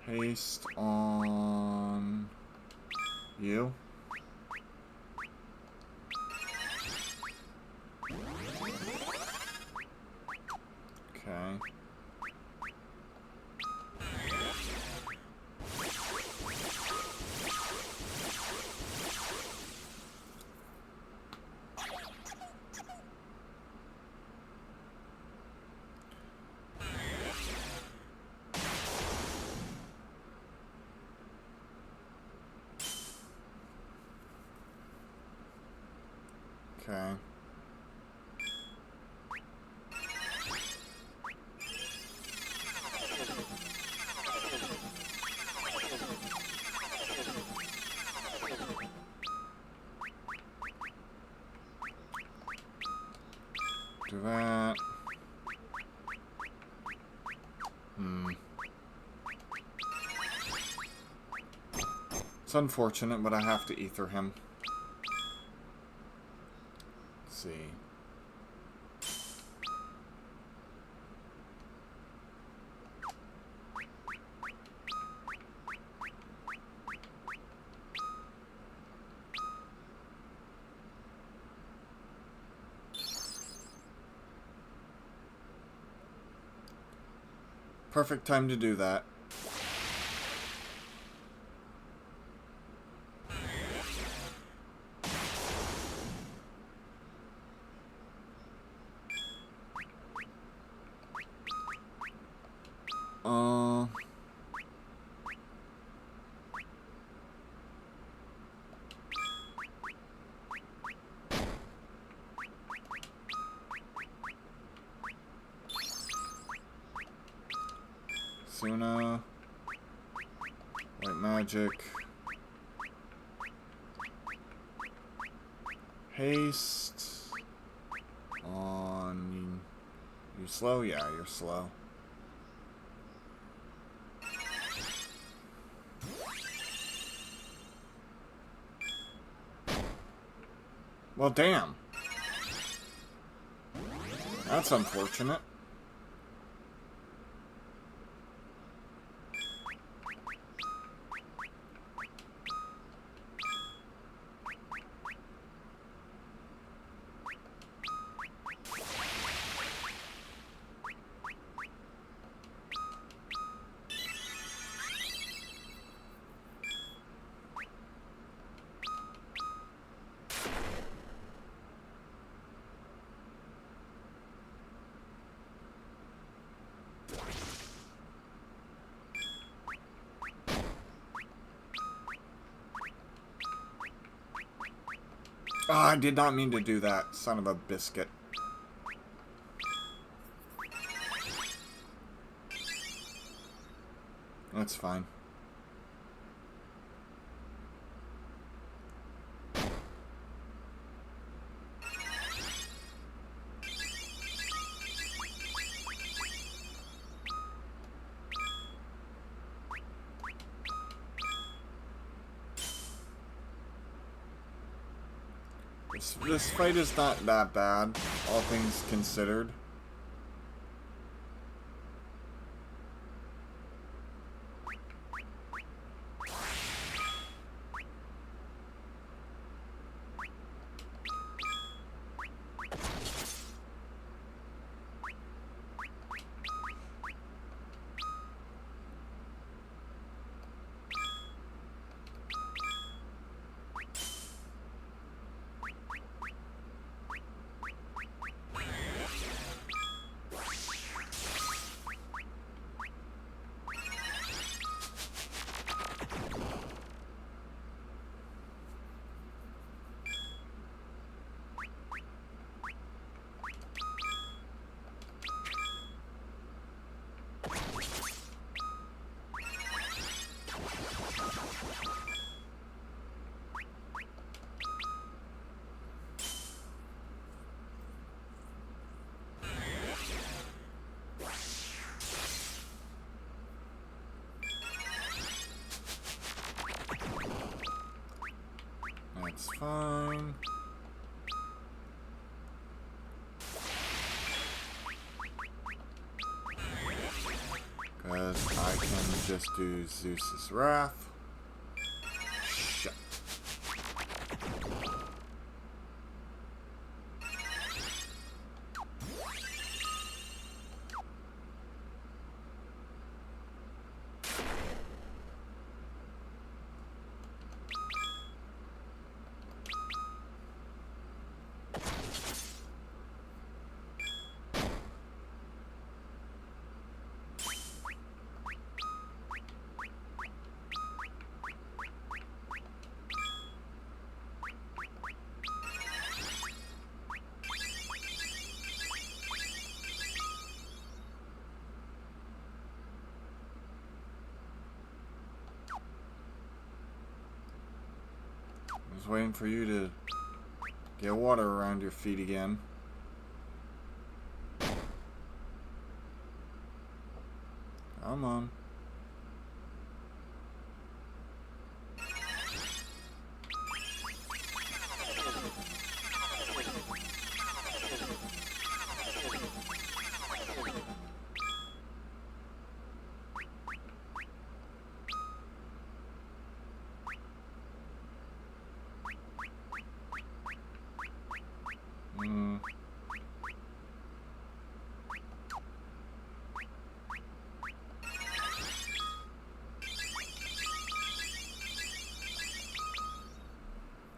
Haste on you. Okay. Okay. Do that. It's unfortunate, but I have to ether him. Let's see. Perfect time to do that. Suna. White magic. Haste. On... You slow? Yeah, you're slow. Well, damn. That's unfortunate. Oh, I did not mean to do that. Son of a biscuit. That's fine. This fight is not that bad, all things considered. That's fine. Because I can just do Zeus's Wrath. Shit. I was waiting for you to get water around your feet again. Come on.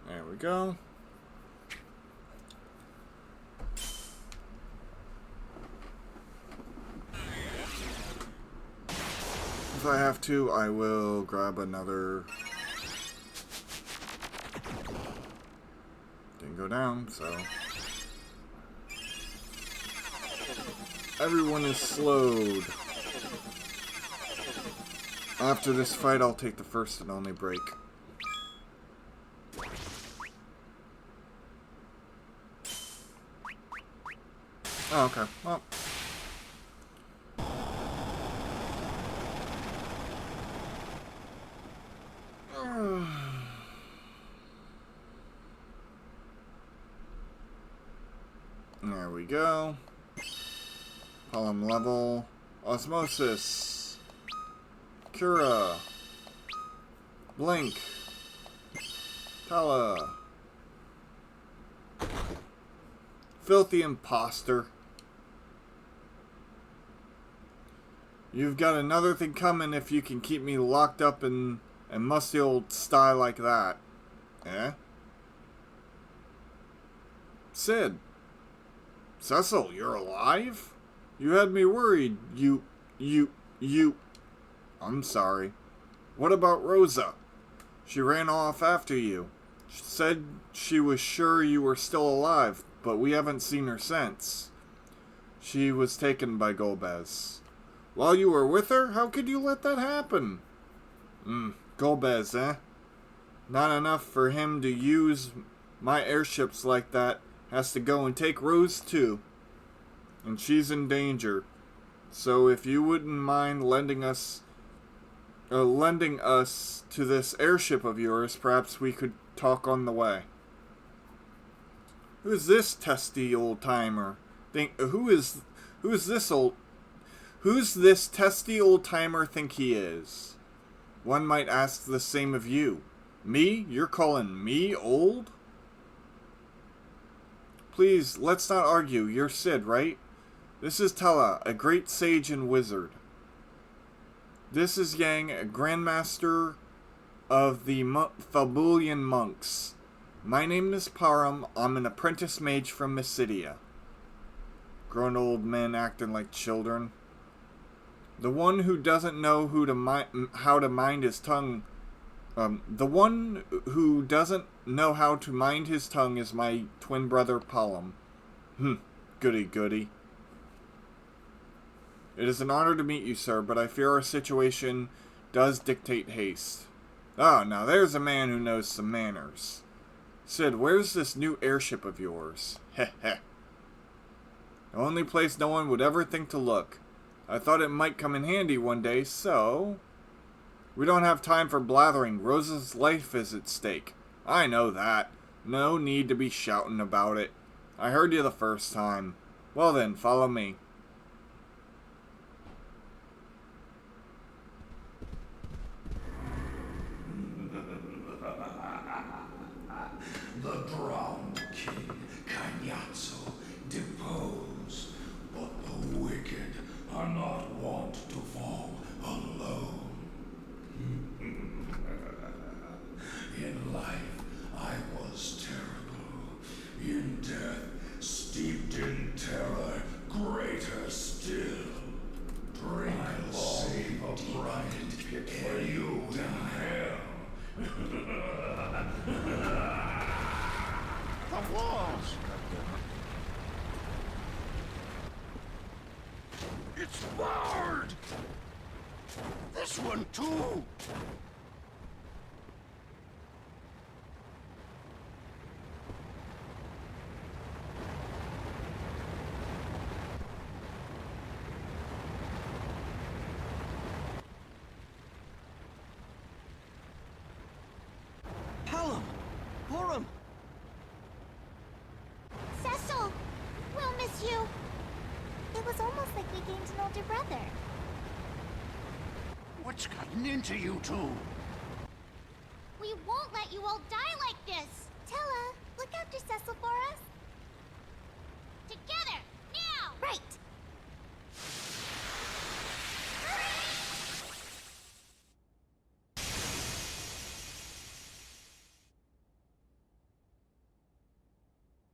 There we go. If I have to, I will grab another. Didn't go down, so. Everyone is slowed. After this fight, I'll take the first and only break. Oh, okay. Well. There we go. Column level. Osmosis. Cura. Blink. Tala. Filthy imposter. You've got another thing coming if you can keep me locked up in a musty old sty like that. Eh? Sid. Cecil, you're alive? You had me worried. I'm sorry. What about Rosa? She ran off after you. Said she was sure you were still alive, but we haven't seen her since. She was taken by Golbez. While you were with her? How could you let that happen? Golbez, eh? Not enough for him to use my airships like that. Has to go and take Rose too. And she's in danger. So if you wouldn't mind lending us to this airship of yours, perhaps we could talk on the way. Who's this testy old timer? Who's this testy old timer think he is? One might ask the same of you. Me? You're calling me old? Please, let's not argue. You're Sid, right? This is Tella, a great sage and wizard. This is Yang, a grandmaster of the Fabulian monks. My name is Param. I'm an apprentice mage from Mysidia. Grown old men acting like children. The one who doesn't know how to mind his tongue. The one who doesn't know how to mind his tongue is my twin brother Palam. Goody goody. It is an honor to meet you, sir, but I fear our situation does dictate haste. Ah, now there's a man who knows some manners. Sid, where's this new airship of yours? Heh heh. The only place no one would ever think to look. I thought it might come in handy one day, so... We don't have time for blathering. Rose's life is at stake. I know that. No need to be shouting about it. I heard you the first time. Well then, follow me. The drowned king, Kanyatsu, depose, but the wicked are not wont to fall alone. In life, I was terrible. In death, steeped in terror, greater still. Drink save a bright pit for you in hell. The walls! It's barred! This one too! Hallam! Horam! Cecil! We'll miss you. It was almost like we gained an older brother. What's gotten into you two? We won't let you all die like this! Tella, look after Cecil for us. Together! Now! Right!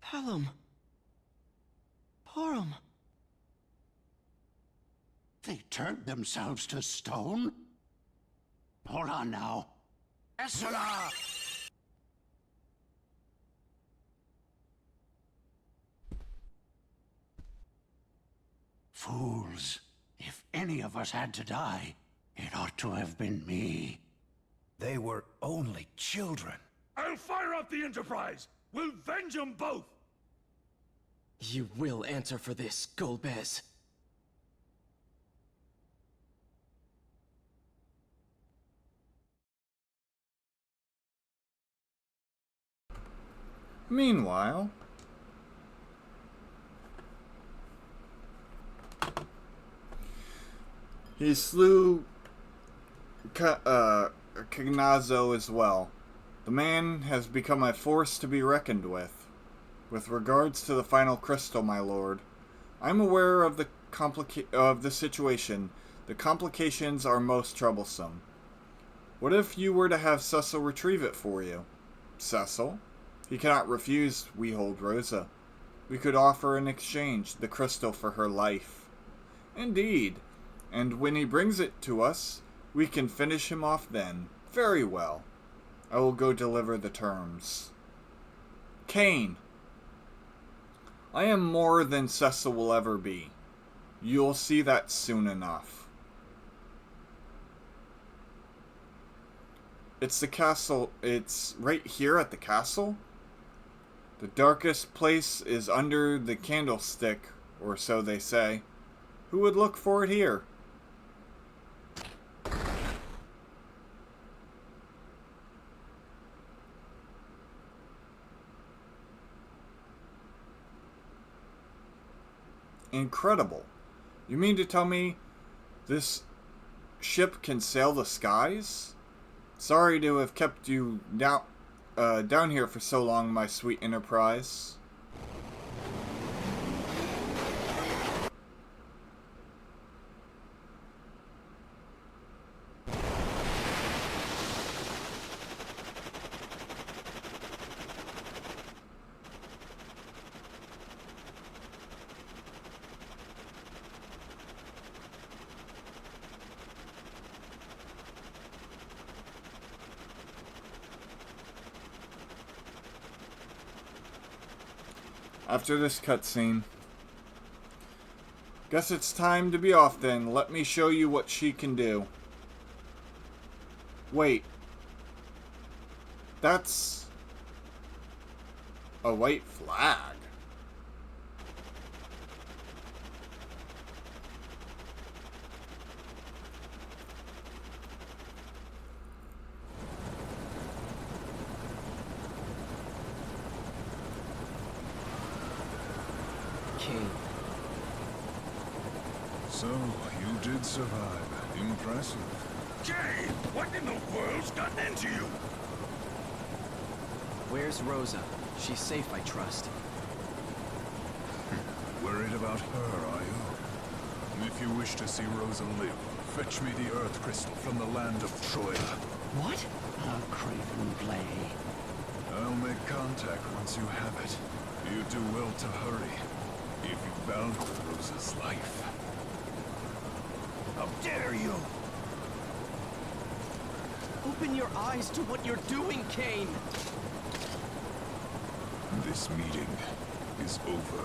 Hallam! Horam! They turned themselves to stone? Hold on now. Essela! Fools. If any of us had to die, it ought to have been me. They were only children. I'll fire up the Enterprise! We'll venge them both! You will answer for this, Golbez. Meanwhile... he slew Cagnazo as well. The man has become a force to be reckoned with. With regards to the final crystal, my lord, I'm aware of the situation. The complications are most troublesome. What if you were to have Cecil retrieve it for you? Cecil? He cannot refuse, we hold Rosa. We could offer in exchange the crystal for her life. Indeed. And when he brings it to us, we can finish him off then. Very well. I will go deliver the terms. Cain, I am more than Cecil will ever be. You'll see that soon enough. It's the castle. It's right here at the castle. The darkest place is under the candlestick, or so they say. Who would look for it here? Incredible. You mean to tell me this ship can sail the skies? Sorry to have kept you down here for so long, my sweet Enterprise. After this cutscene, guess it's time to be off then. Let me show you what she can do. Wait. That's a white flag. Cain. So, you did survive. Impressive. Jay, what in the world's gotten into you? Where's Rosa? She's safe, I trust. Worried about her, are you? If you wish to see Rosa live, fetch me the Earth Crystal from the land of Troia. What? A craven play. I'll make contact once you have it. You do well to hurry, if you value Rosa's life. How dare you! Open your eyes to what you're doing, Cain! This meeting is over.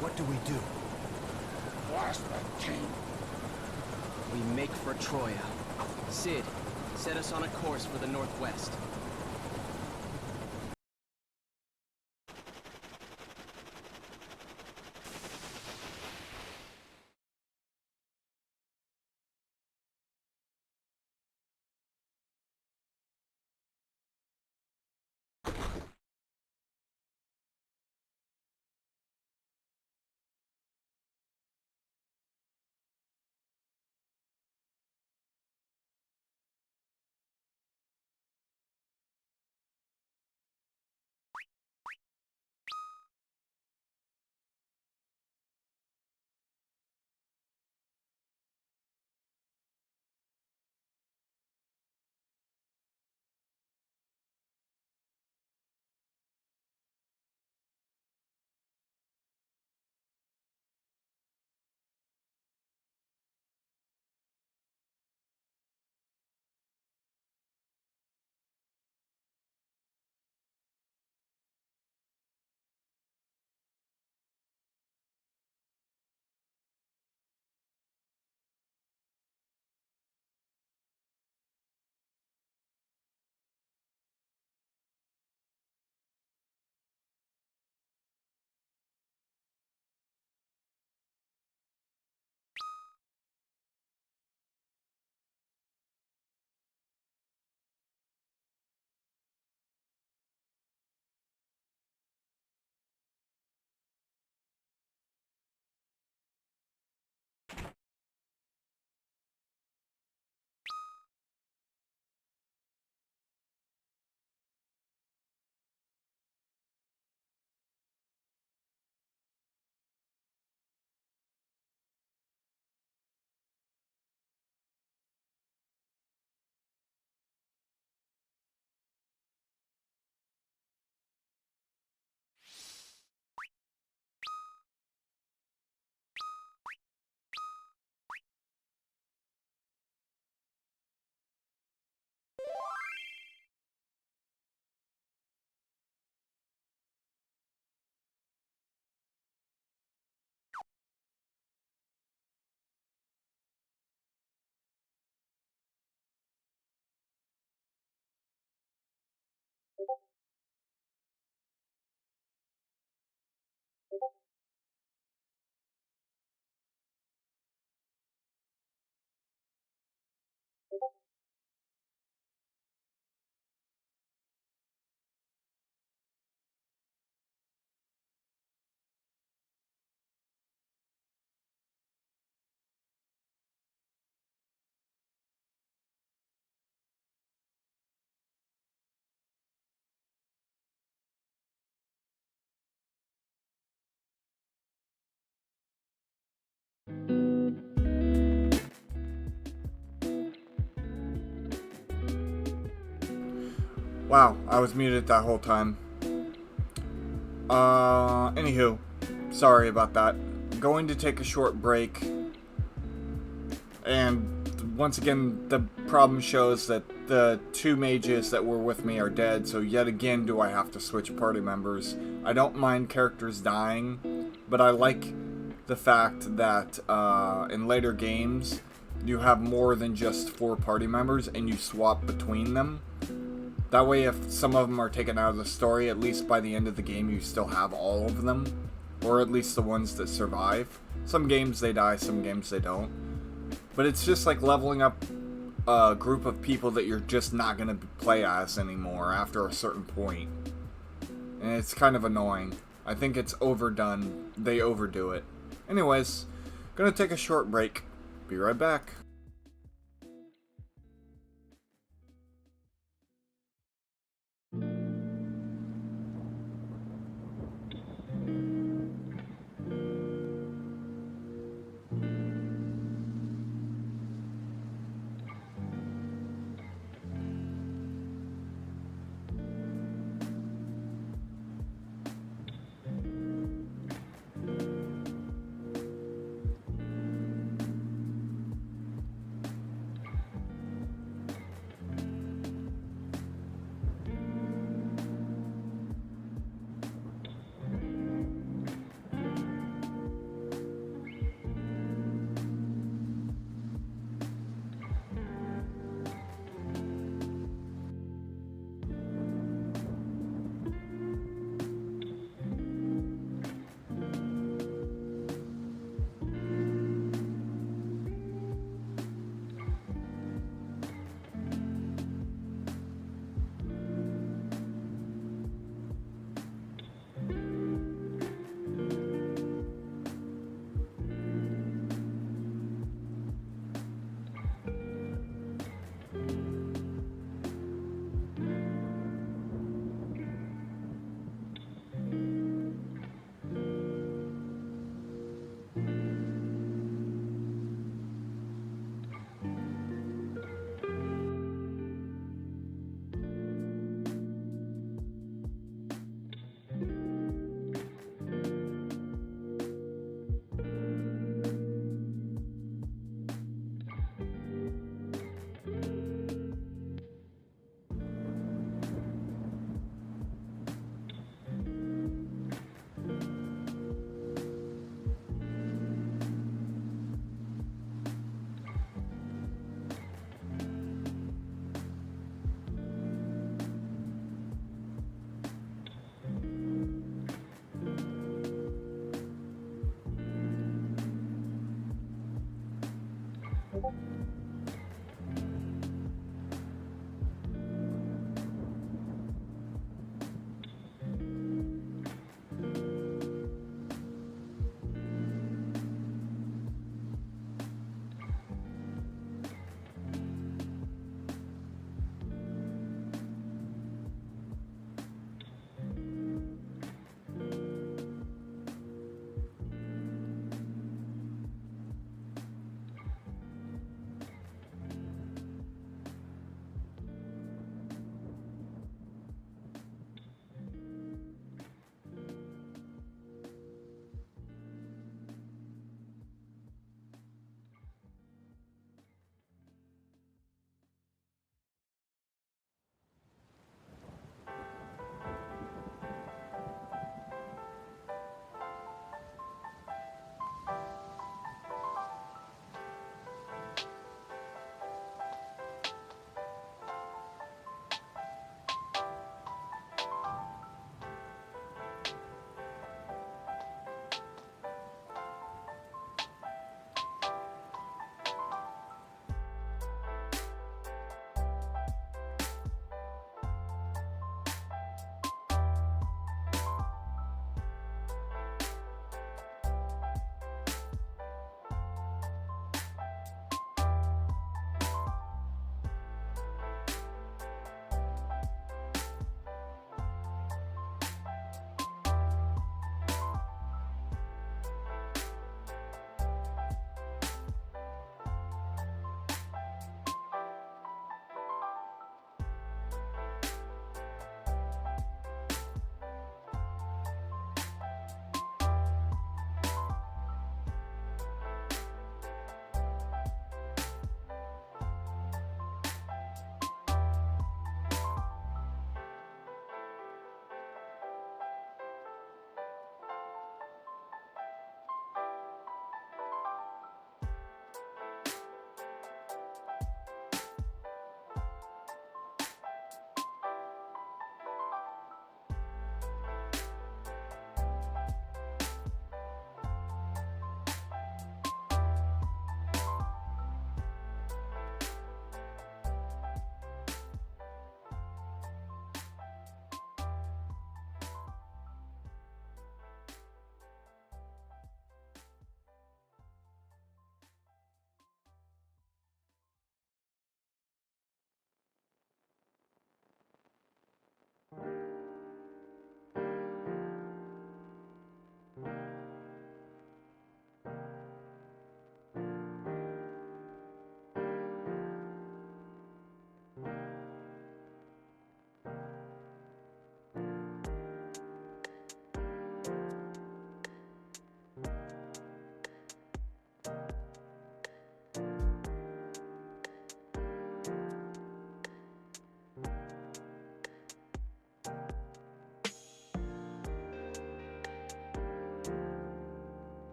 What do we do? Blast that king. We make for Troia. Sid, set us on a course for the northwest. Wow, I was muted that whole time. Anywho, sorry about that. Going to take a short break. And once again, the problem shows that the 2 mages that were with me are dead, so yet again do I have to switch party members. I don't mind characters dying, but I like the fact that in later games, you have more than just 4 party members and you swap between them. That way, if some of them are taken out of the story, at least by the end of the game, you still have all of them. Or at least the ones that survive. Some games they die, some games they don't. But it's just like leveling up a group of people that you're just not going to play as anymore after a certain point. And it's kind of annoying. I think it's overdone. They overdo it. Anyways, gonna take a short break. Be right back.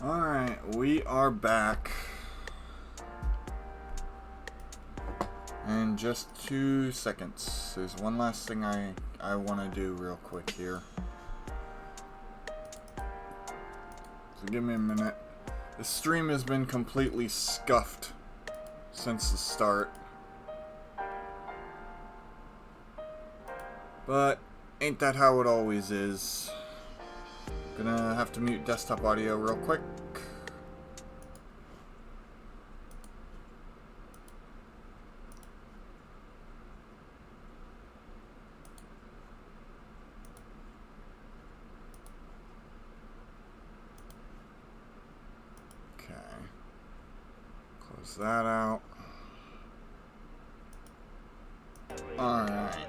Alright, we are back. In just 2 seconds. There's one last thing I want to do real quick here. So give me a minute. The stream has been completely scuffed since the start. But ain't that how it always is. Gonna have to mute desktop audio real quick. Okay. Close that out. Alright.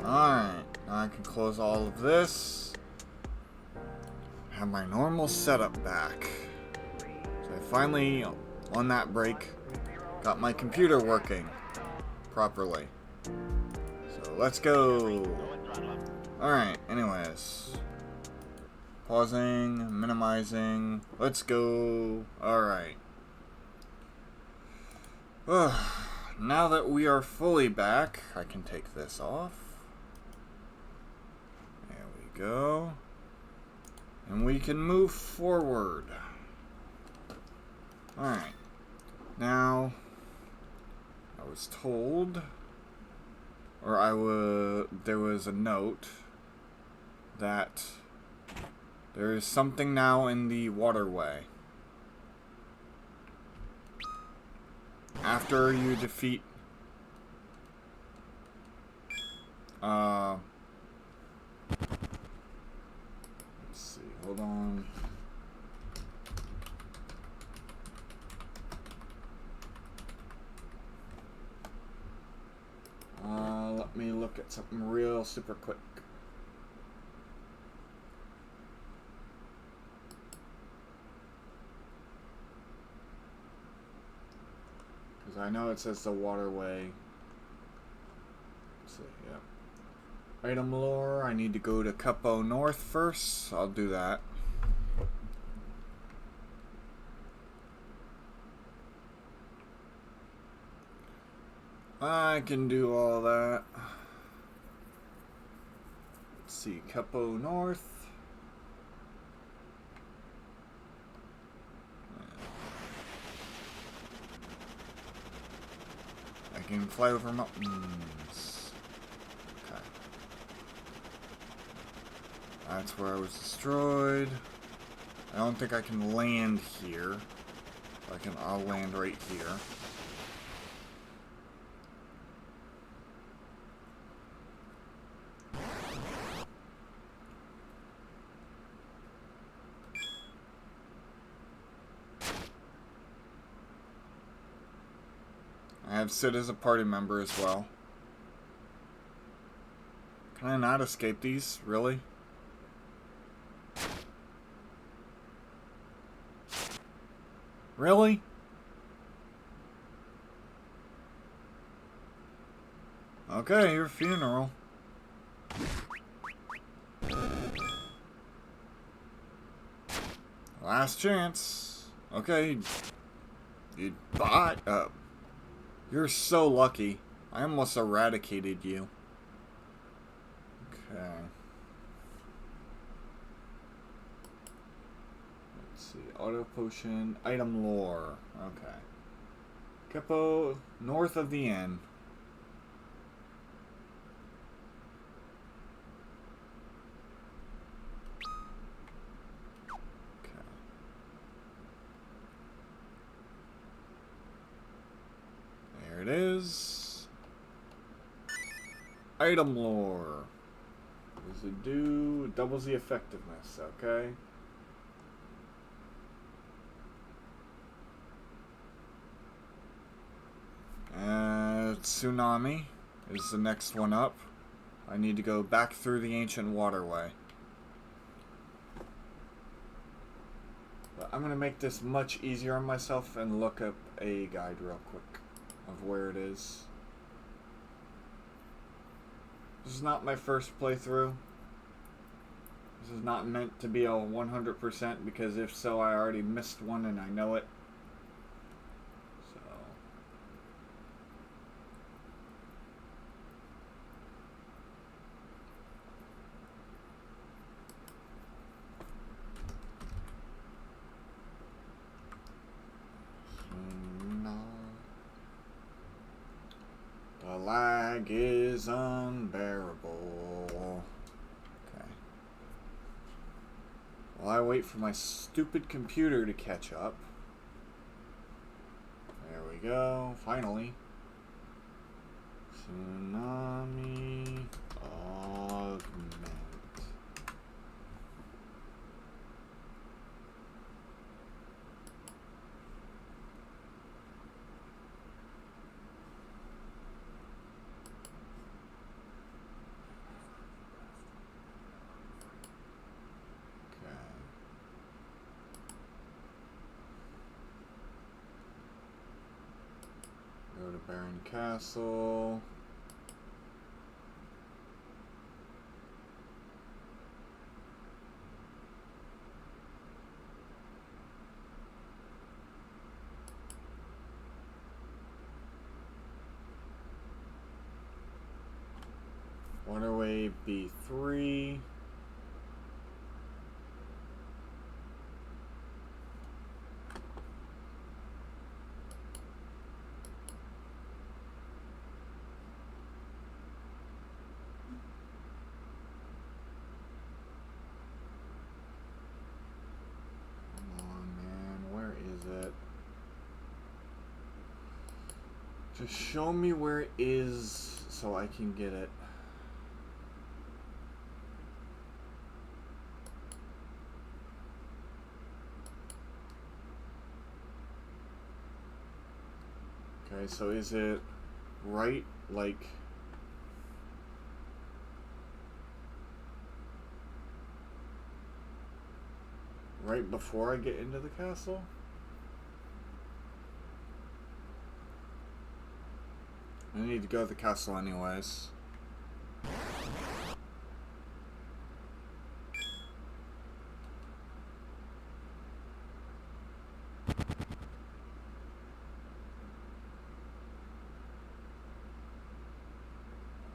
Alright. Now I can close all of this. Have my normal setup back. So I finally, on that break, got my computer working properly. So let's go. Alright, anyways. Pausing, minimizing. Let's go. Alright. Now that we are fully back, I can take this off. There we go. And we can move forward. Alright. Now, I was told, or there was a note that there is something now in the waterway. After you defeat let's see, hold on. Let me look at something real super quick. Because I know it says the waterway. Let's see, yeah. Item lore, I need to go to Cupo North first. I'll do that. I can do all that. Let's see, Cupo North. I can fly over mountains. Okay. That's where I was destroyed. I don't think I can land here. I'll land right here. I have Sid as a party member as well. Can I not escape these? Really? Really? Okay, your funeral. Last chance. Okay. You bought up. You're so lucky. I almost eradicated you. Okay. Let's see. Auto potion. Item lore. Okay. Cupo north of the inn. It is item lore. Does it do doubles the effectiveness? Okay. Tsunami is the next one up. I need to go back through the ancient waterway. But I'm gonna make this much easier on myself and look up a guide real quick of where it is. This is not my first playthrough. This is not meant to be a 100% because if so, I already missed one and I know it. So. The lag is unbearable. Okay. While I wait for my stupid computer to catch up. There we go. Finally. Tsunami augment. Go to Baron Castle. Waterway B3. Just show me where it is so I can get it. Okay, so is it right, like... right before I get into the castle? I need to go to the castle anyways.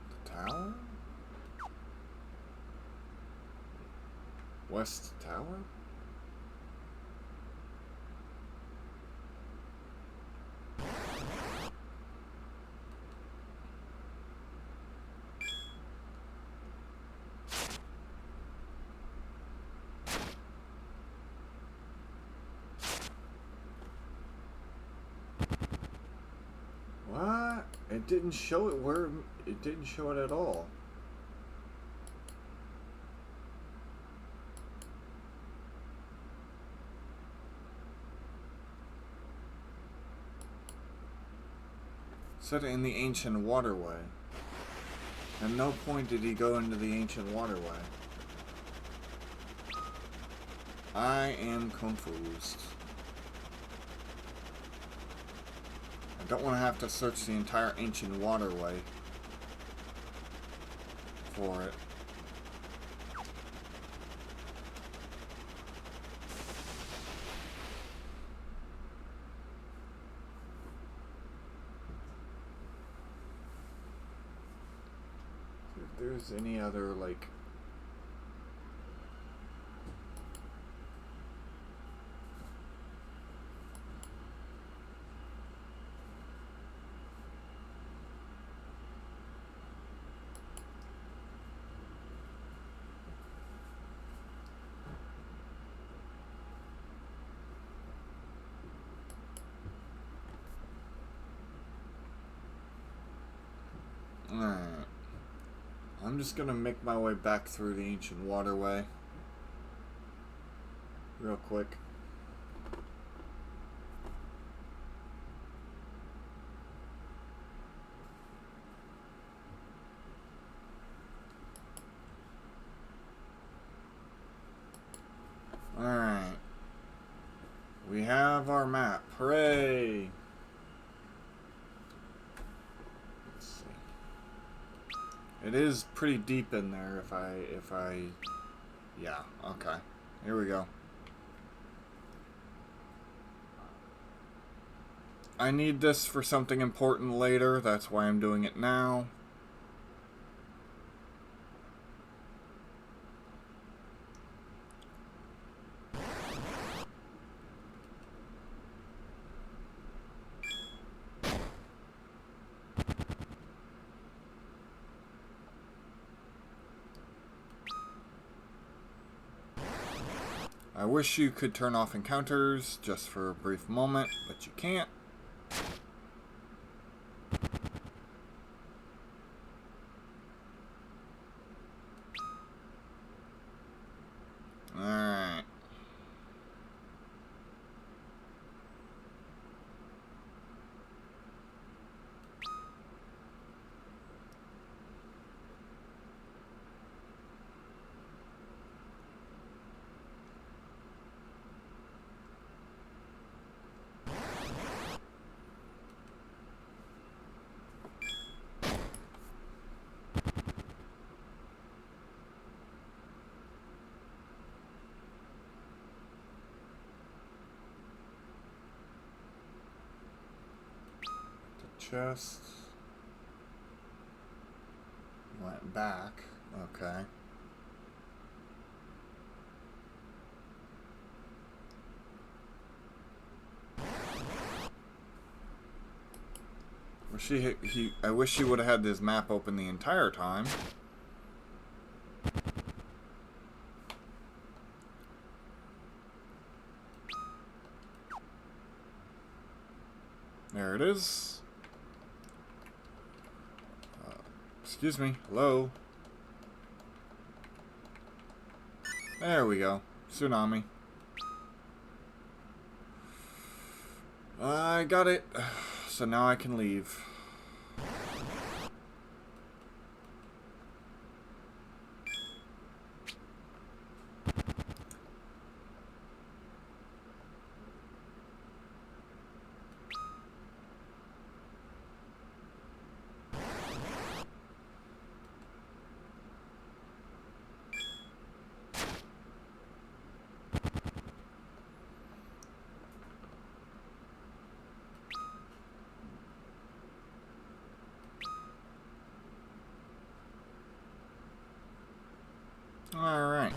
The tower? West Tower? What? It didn't show it where... it didn't show it at all. Said it in the ancient waterway. At no point did he go into the ancient waterway. I am confused. I don't want to have to search the entire ancient waterway for it. If there's any other, like... Alright. I'm just gonna make my way back through the ancient waterway. Real quick. Alright. We have our map. Hooray! It is pretty deep in there if I Yeah, okay. Here we go. I need this for something important later. That's why I'm doing it now. I wish you could turn off encounters just for a brief moment, but you can't. Alright. Chest. Went back. Okay. I wish he would have had this map open the entire time. There it is. Excuse me. Hello. There we go. Tsunami. I got it. So now I can leave. Alright.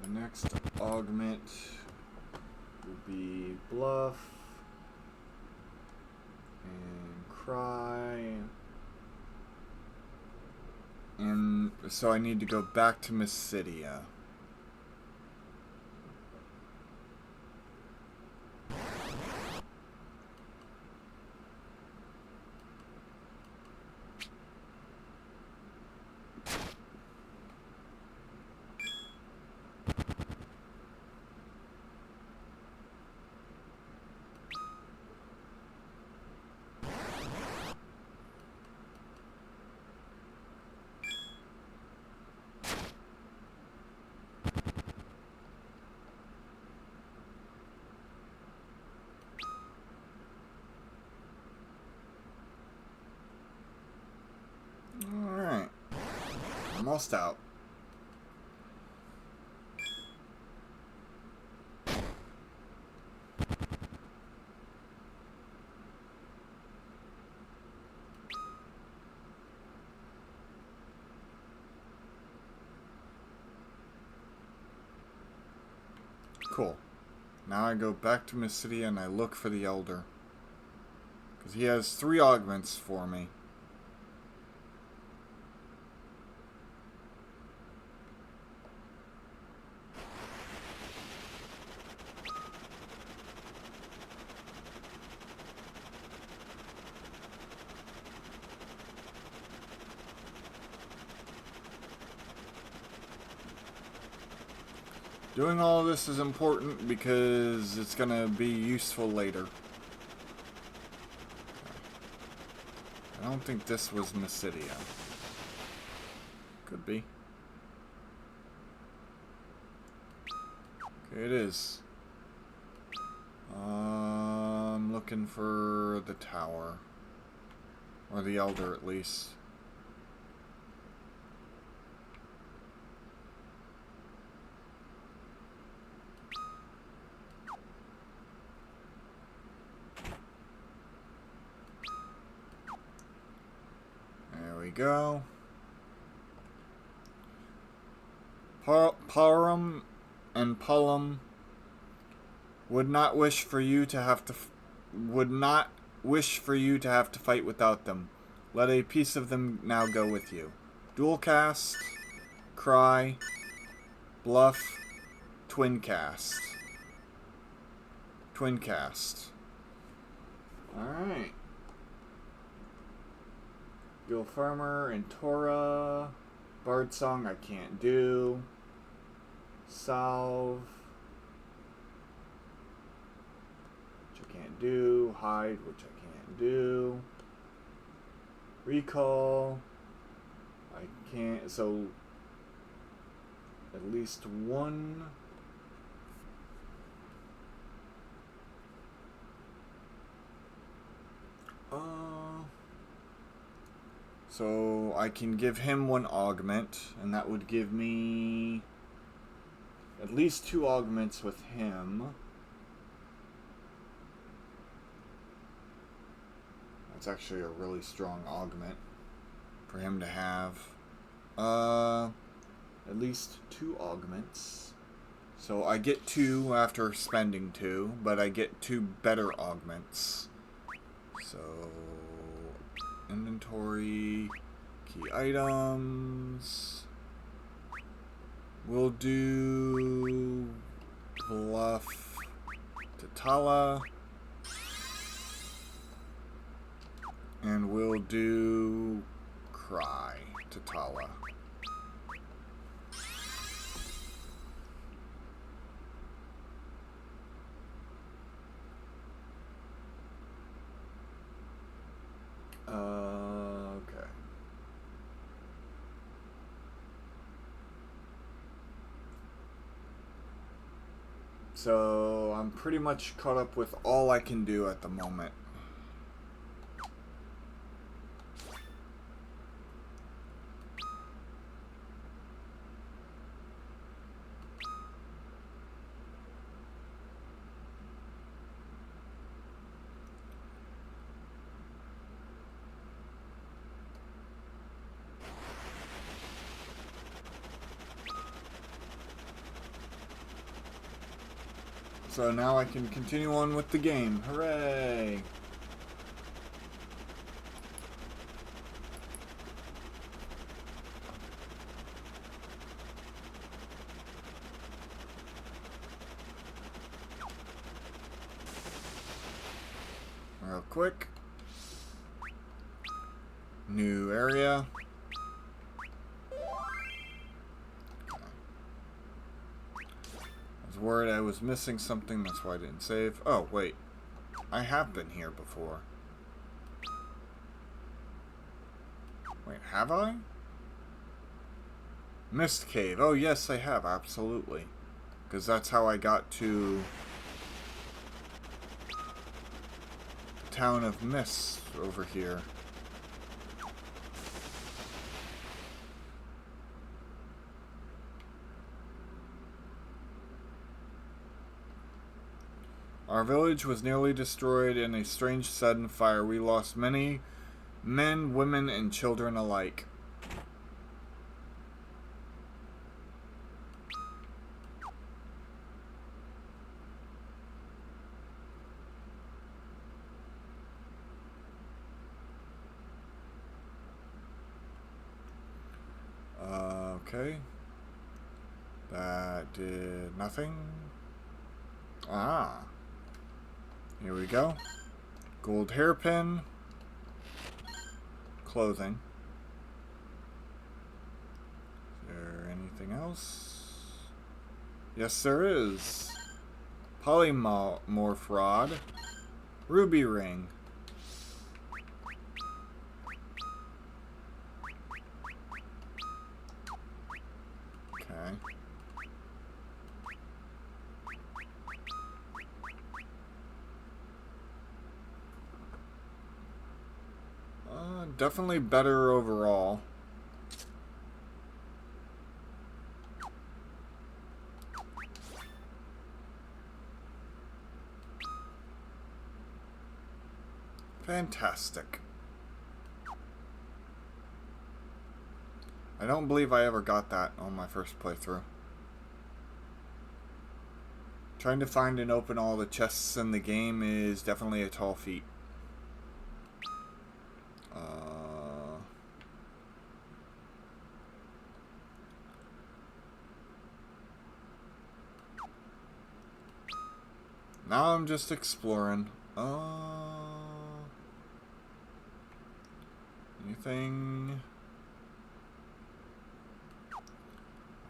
The next augment will be Bluff and Cry. And so I need to go back to Mysidia. Alright. Almost out. Cool. Now I go back to Mysidia and I look for the Elder. Because he has 3 augments for me. Doing all of this is important because it's going to be useful later. I don't think this was Mysidia. Could be. Okay, it is. I'm looking for the tower. Or the elder, at least. There we go. Parum and Pullum would not wish for you to have to fight without them. Let a piece of them now go with you. Dual cast, cry, bluff, twin cast. Twin cast. Alright. Gil Farmer and Tora. Bard Song I can't do. Salve. Which I can't do. Hide, which I can't do. Recall. I can't. So, at least one. So I can give him one augment, and that would give me at least 2 augments with him. That's actually a really strong augment for him to have. At least 2 augments. So I get 2 after spending 2, but I get 2 better augments. So inventory, key items. We'll do bluff to Tala. And we'll do cry to Tala. Okay. So I'm pretty much caught up with all I can do at the moment. So now I can continue on with the game. Hooray! Real quick. New area. Worried I was missing something, that's why I didn't save. Oh, wait. I have been here before. Wait, have I? Mist Cave. Oh, yes, I have, absolutely. Because that's how I got to the town of Mist over here. Our village was nearly destroyed in a strange sudden fire. We lost many men, women, and children alike. Okay. That did nothing. Ah. Here we go. Gold hairpin. Clothing. Is there anything else? Yes, there is. Polymorph rod. Ruby ring. Okay. definitely better overall. Fantastic. I don't believe I ever got that on my first playthrough. Trying to find and open all the chests in the game is definitely a tall feat. Now I'm just exploring. Anything?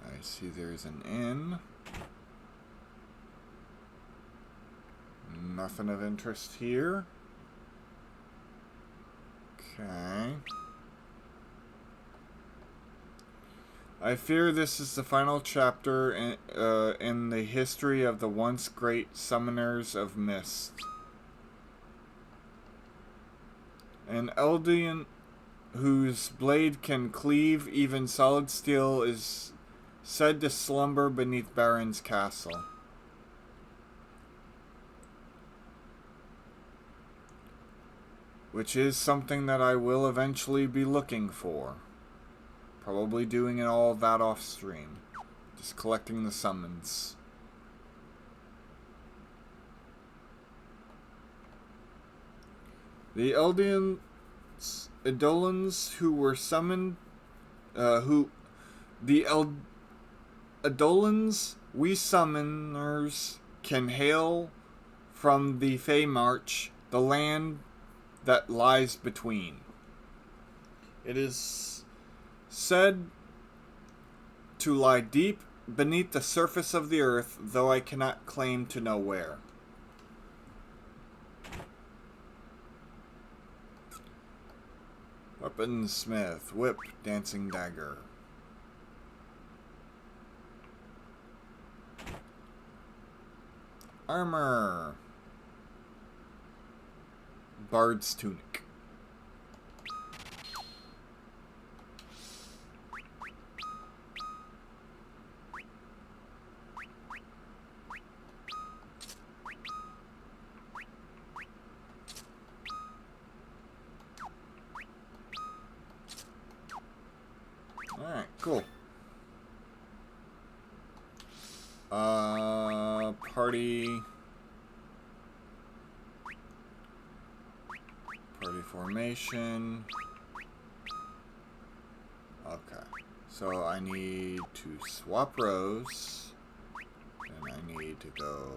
I see there's an inn. Nothing of interest here. Okay. I fear this is the final chapter in the history of the once great summoners of mist. An Eldian whose blade can cleave even solid steel is said to slumber beneath Baron's castle. Which is something that I will eventually be looking for. Probably doing all of that off stream. Just collecting the summons. The Eidolons who were summoned, Eidolons, we summoners, can hail from the Feymarch, the land that lies between. It is said to lie deep beneath the surface of the earth, though I cannot claim to know where. Weaponsmith, whip, dancing dagger. Armor. Bard's tunic. Alright, cool. Party formation. Okay. So I need to swap rows. And I need to go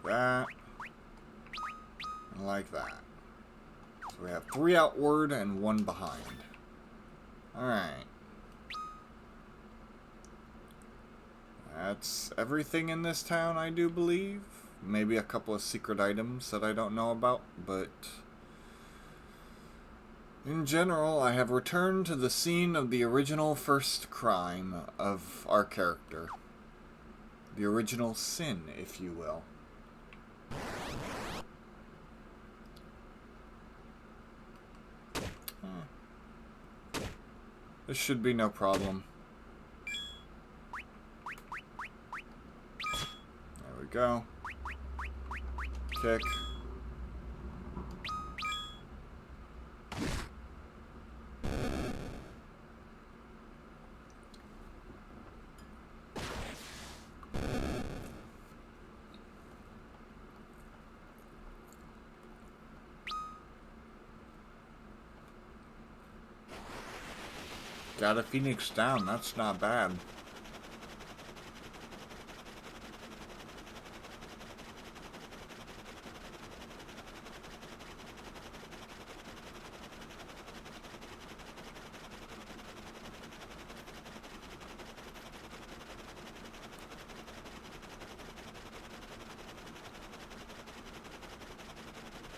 like that. And like that. So we have 3 outward and 1 behind. Alright. That's everything in this town, I do believe. Maybe a couple of secret items that I don't know about, but in general, I have returned to the scene of the original first crime of our character. The original sin, if you will. This should be no problem. There we go. Kick. Got a Phoenix down, that's not bad.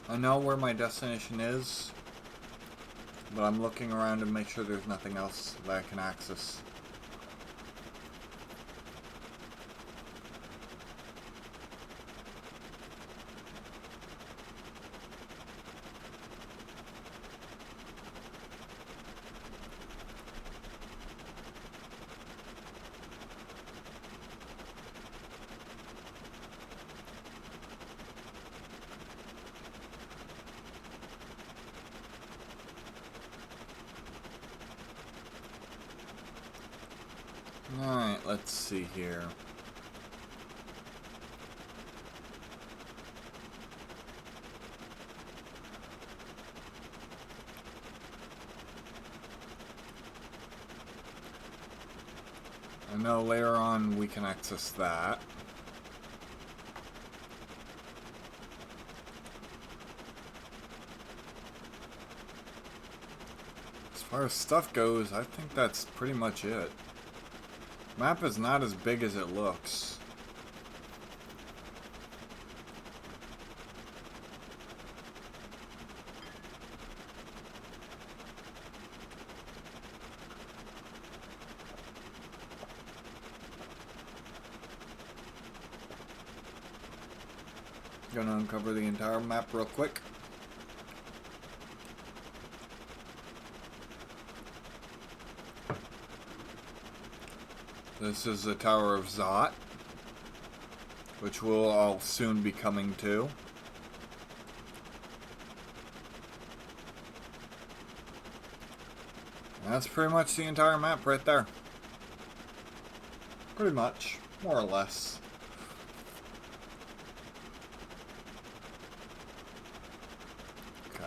I know where my destination is, but I'm looking around to make sure there's nothing else that I can access. Alright, let's see here. I know later on we can access that. As far as stuff goes, I think that's pretty much it. Map is not as big as it looks. Gonna uncover the entire map real quick. This is the Tower of Zot, which we'll all soon be coming to. And that's pretty much the entire map right there. Pretty much, more or less. Okay.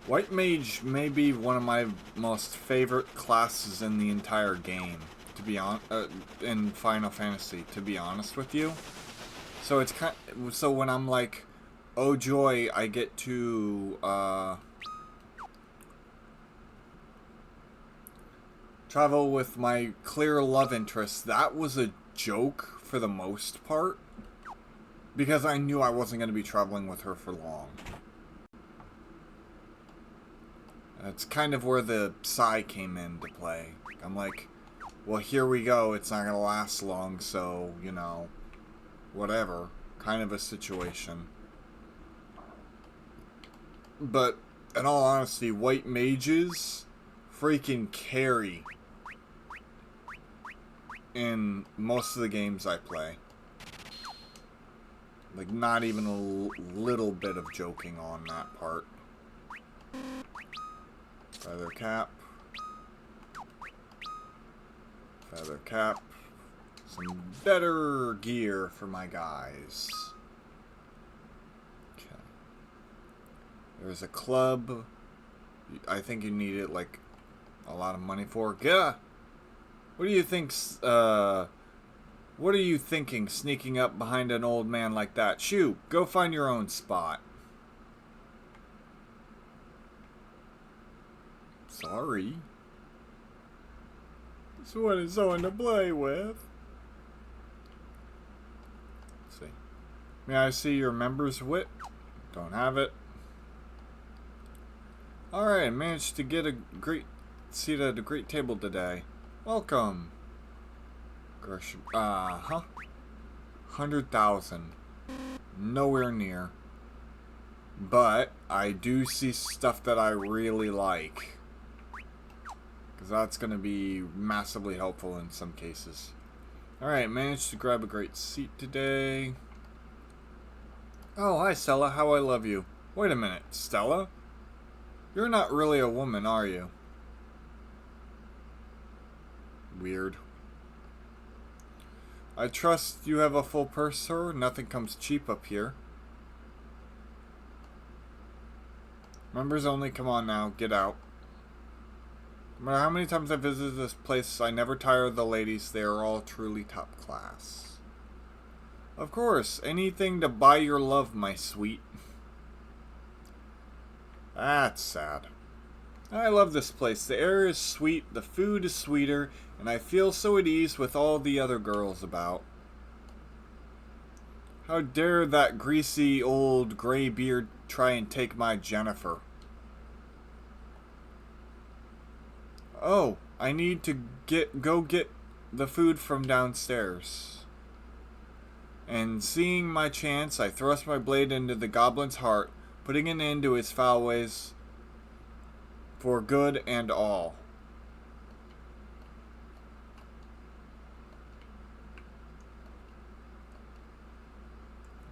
White Mage may be one of my most favorite classes in the entire game, to be in Final Fantasy, to be honest with you. So it's so when I'm like, oh joy, I get to travel with my clear love interest. That was a joke for the most part, because I knew I wasn't going to be traveling with her for long. That's kind of where the sigh came into play. I'm like, well, here we go. It's not going to last long, so, you know, whatever. Kind of a situation. But, in all honesty, white mages freaking carry in most of the games I play. Like, not even a little bit of joking on that part. Feather cap. Feather cap. Some better gear for my guys. Okay. There's a club. I think you need it like a lot of money for. Gah! What do you think? What are you thinking? Sneaking up behind an old man like that? Shoo! Go find your own spot. Sorry. This one is someone to play with. Let's see. May I see your member's wit? Don't have it. Alright, I managed to get a great seat at a great table today. Welcome. Gosh, 100,000. Nowhere near. But I do see stuff that I really like. Because that's going to be massively helpful in some cases. Alright, managed to grab a great seat today. Oh, hi Stella, how I love you. Wait a minute, Stella? You're not really a woman, are you? Weird. I trust you have a full purse, sir. Nothing comes cheap up here. Members only, come on now, get out. No matter how many times I visited this place, I never tire of the ladies. They are all truly top class. Of course, anything to buy your love, my sweet. That's sad. I love this place. The air is sweet, the food is sweeter, and I feel so at ease with all the other girls about. How dare that greasy old gray beard try and take my Jennifer? Oh, I need to go get the food from downstairs. And seeing my chance, I thrust my blade into the goblin's heart, putting an end to his foul ways for good and all.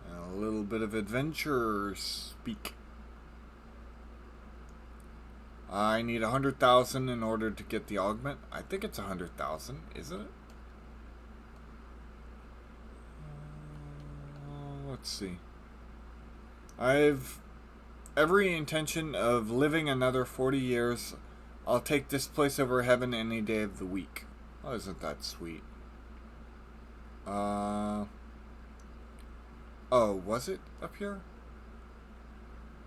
And a little bit of adventure speak. I need 100,000 in order to get the augment. I think it's 100,000, isn't it? Let's see. I've every intention of living another 40 years. I'll take this place over heaven any day of the week. Oh, isn't that sweet? Oh, was it up here?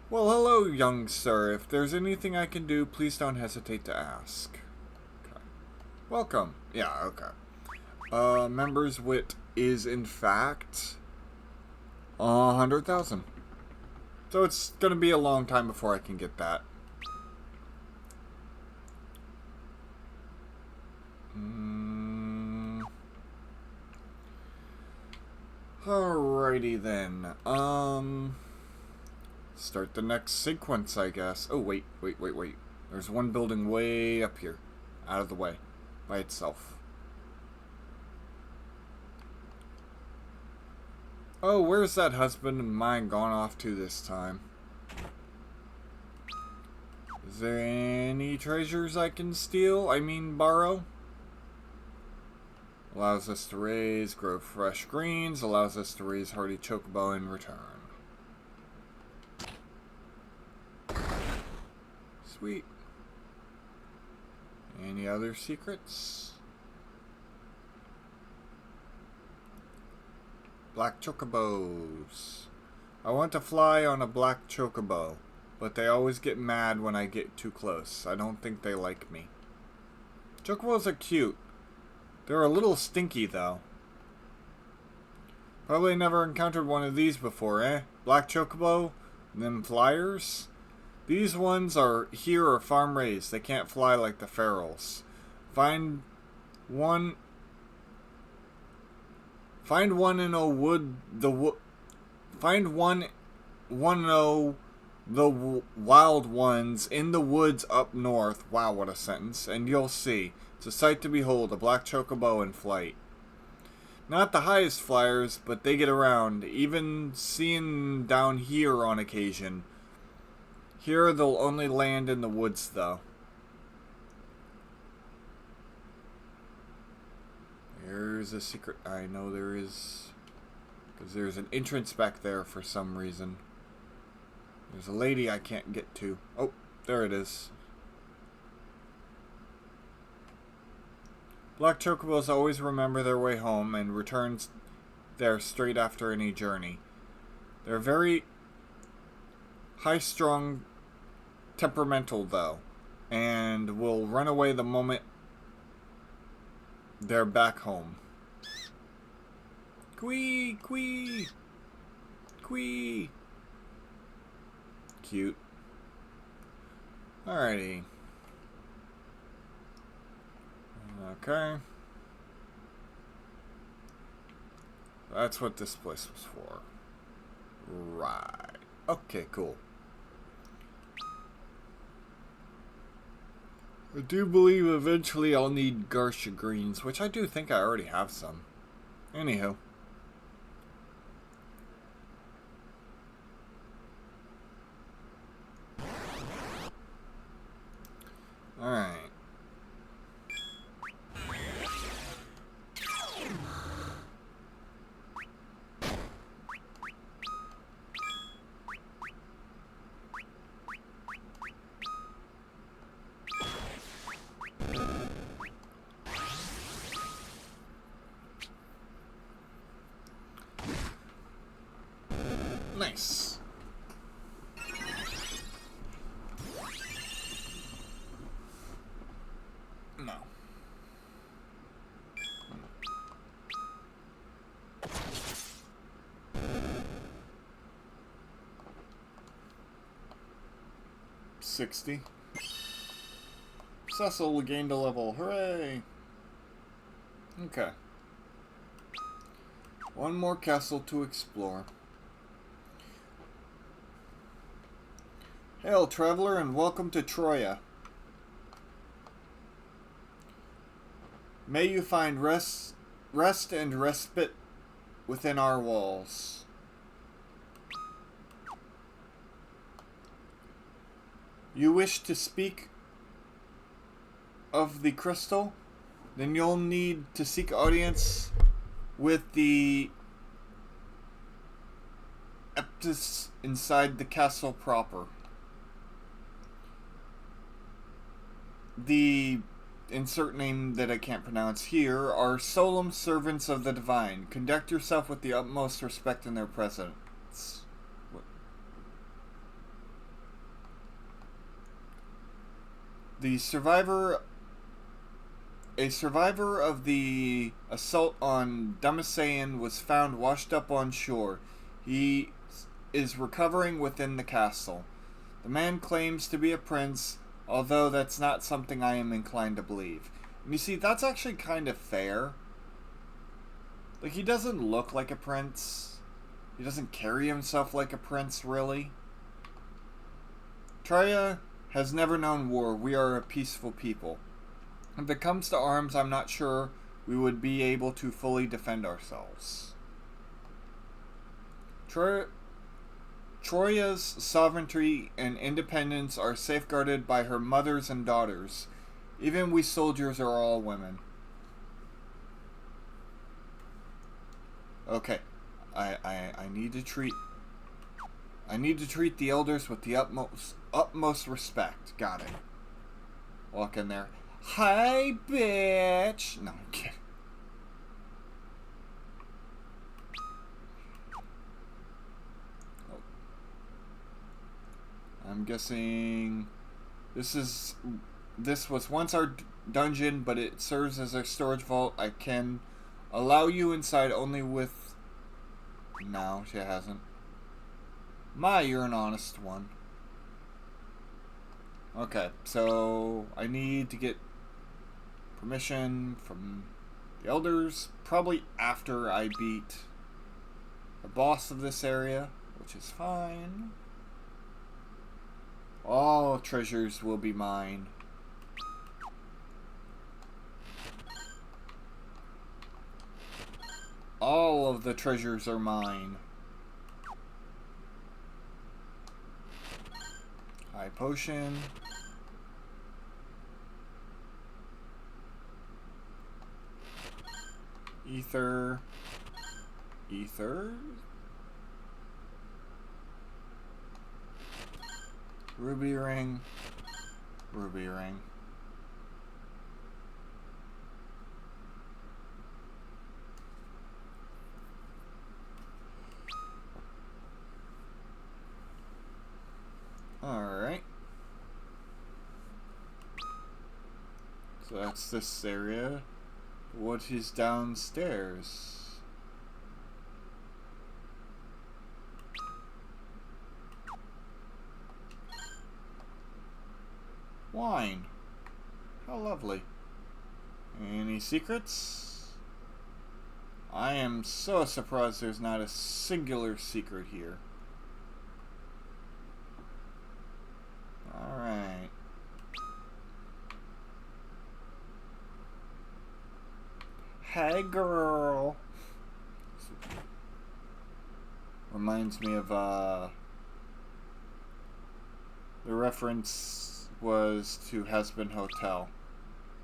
Well, hello, young sir. If there's anything I can do, please don't hesitate to ask. Okay. Welcome. Yeah, okay. Member's wit is, in fact, 100,000. So it's gonna be a long time before I can get that. Alrighty then. Start the next sequence, I guess. Oh, wait. There's one building way up here. Out of the way. By itself. Oh, where's that husband of mine gone off to this time? Is there any treasures I can steal? I mean, borrow? Allows us to grow fresh greens. Allows us to raise hardy chocobo in return. Sweet. Any other secrets? Black chocobos. I want to fly on a black chocobo, but they always get mad when I get too close. I don't think they like me. Chocobos are cute. They're a little stinky, though. Probably never encountered one of these before, eh? Black chocobo? Them flyers? These ones are farm raised. They can't fly like the ferals. Find one in a wood. Find one o the wild ones in the woods up north. Wow, what a sentence! And you'll see. It's a sight to behold. A black chocobo in flight. Not the highest flyers, but they get around. Even seen down here on occasion. Here they'll only land in the woods, though. There's a secret. I know there is. Because there's an entrance back there for some reason. There's a lady I can't get to. Oh, there it is. Black chocobos always remember their way home and return there straight after any journey. They're very high-strung, temperamental, though, and will run away the moment they're back home. Quee! Quee! Quee! Cute. Alrighty. Okay. That's what this place was for. Right. Okay, cool. I do believe eventually I'll need Garcia greens, which I do think I already have some. Anywho. Alright. Nice. No. $60. Cecil gained a level. Hooray! Okay. One more castle to explore. Hail, traveler, and welcome to Troia. May you find rest and respite within our walls. You wish to speak of the crystal? Then you'll need to seek audience with the Eptis inside the castle proper. The insert name that I can't pronounce here are solemn servants of the divine. Conduct yourself with the utmost respect in their presence. A survivor of the assault on Damasayan was found washed up on shore. He is recovering within the castle. The man claims to be a prince, although that's not something I am inclined to believe. And you see, that's actually kind of fair. Like, he doesn't look like a prince. He doesn't carry himself like a prince, really. Troia has never known war. We are a peaceful people. If it comes to arms, I'm not sure we would be able to fully defend ourselves. Troia's sovereignty and independence are safeguarded by her mothers and daughters. Even we soldiers are all women. Okay. I need to treat the elders with the utmost respect. Got it. Walk in there. Hi, bitch. No, I'm kidding. Oh. I'm guessing this was once our dungeon, but it serves as our storage vault. I can allow you inside only with... No, she hasn't. You're an honest one. Okay, so I need to get permission from the elders, probably after I beat the boss of this area, which is fine. All treasures will be mine. All of the treasures are mine. High potion. Ether. Ruby ring. Alright. So that's this area. What is downstairs? Wine. How lovely. Any secrets? I am so surprised there's not a singular secret here. Alright. Hey, girl. Reminds me of, the reference was to Husband Hotel.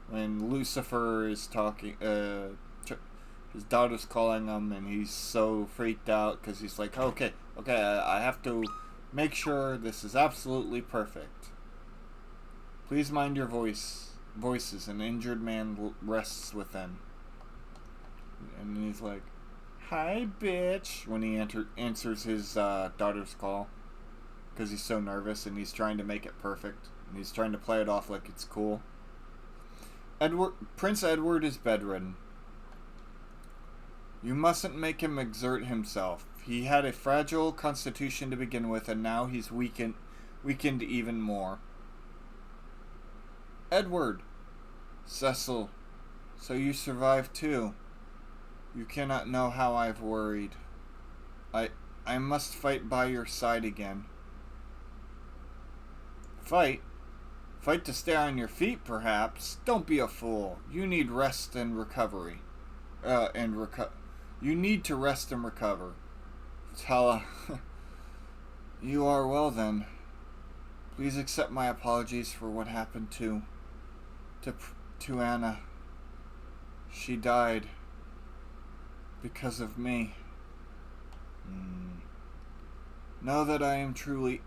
When Lucifer is talking, his daughter's calling him, and he's so freaked out because he's like, okay, I have to make sure this is absolutely perfect. Please mind your voices. An injured man rests within. And he's like, hi, bitch, when he answers his daughter's call. Because he's so nervous and he's trying to make it perfect. And he's trying to play it off like it's cool. Prince Edward is bedridden. You mustn't make him exert himself. He had a fragile constitution to begin with, and now he's weakened even more. Edward! Cecil, so you survived too. You cannot know how I've worried. I must fight by your side again. Fight? Fight to stay on your feet, perhaps? Don't be a fool. You need rest and recovery. You need to rest and recover. Tala, you are well then. Please accept my apologies for what happened to Anna. She died because of me. Know that I am truly...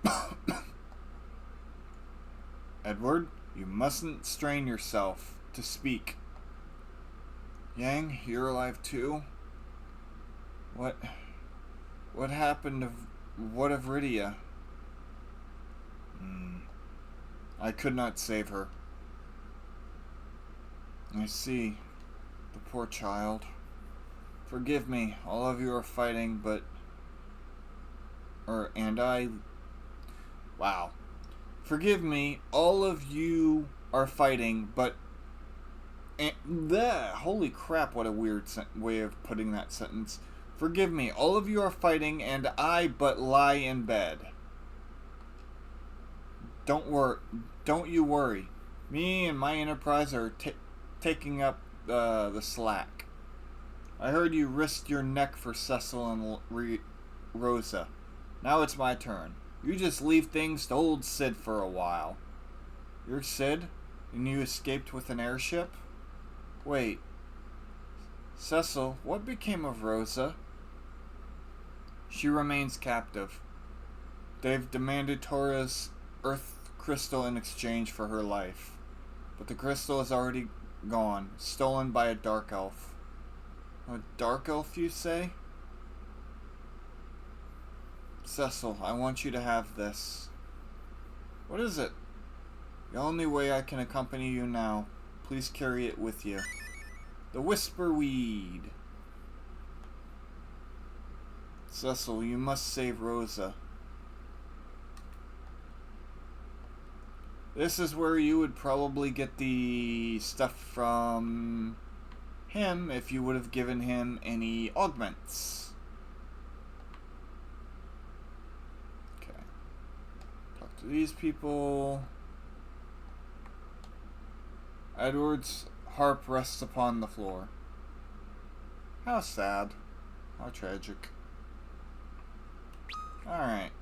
Edward, you mustn't strain yourself to speak. Yang, you're alive too? What happened of... What of Rydia? I could not save her. I see. The poor child. Forgive me, all of you are fighting, but... Wow. Forgive me, all of you are fighting, but... Holy crap, what a weird way of putting that sentence. Forgive me, all of you are fighting, and I but lie in bed. Don't you worry. Me and my enterprise are taking up the slack. I heard you risked your neck for Cecil and Rosa. Now it's my turn. You just leave things to old Sid for a while. You're Sid? And you escaped with an airship? Wait. Cecil, what became of Rosa? She remains captive. They've demanded Troia's Earth crystal in exchange for her life. But the crystal is already gone, stolen by a dark elf. A dark elf, you say? Cecil, I want you to have this. What is it? The only way I can accompany you now. Please carry it with you. The Whisper Weed. Cecil, you must save Rosa. This is where you would probably get the stuff from him if you would have given him any augments. Okay. Talk to these people. Edward's harp rests upon the floor. How sad. How tragic. Alright.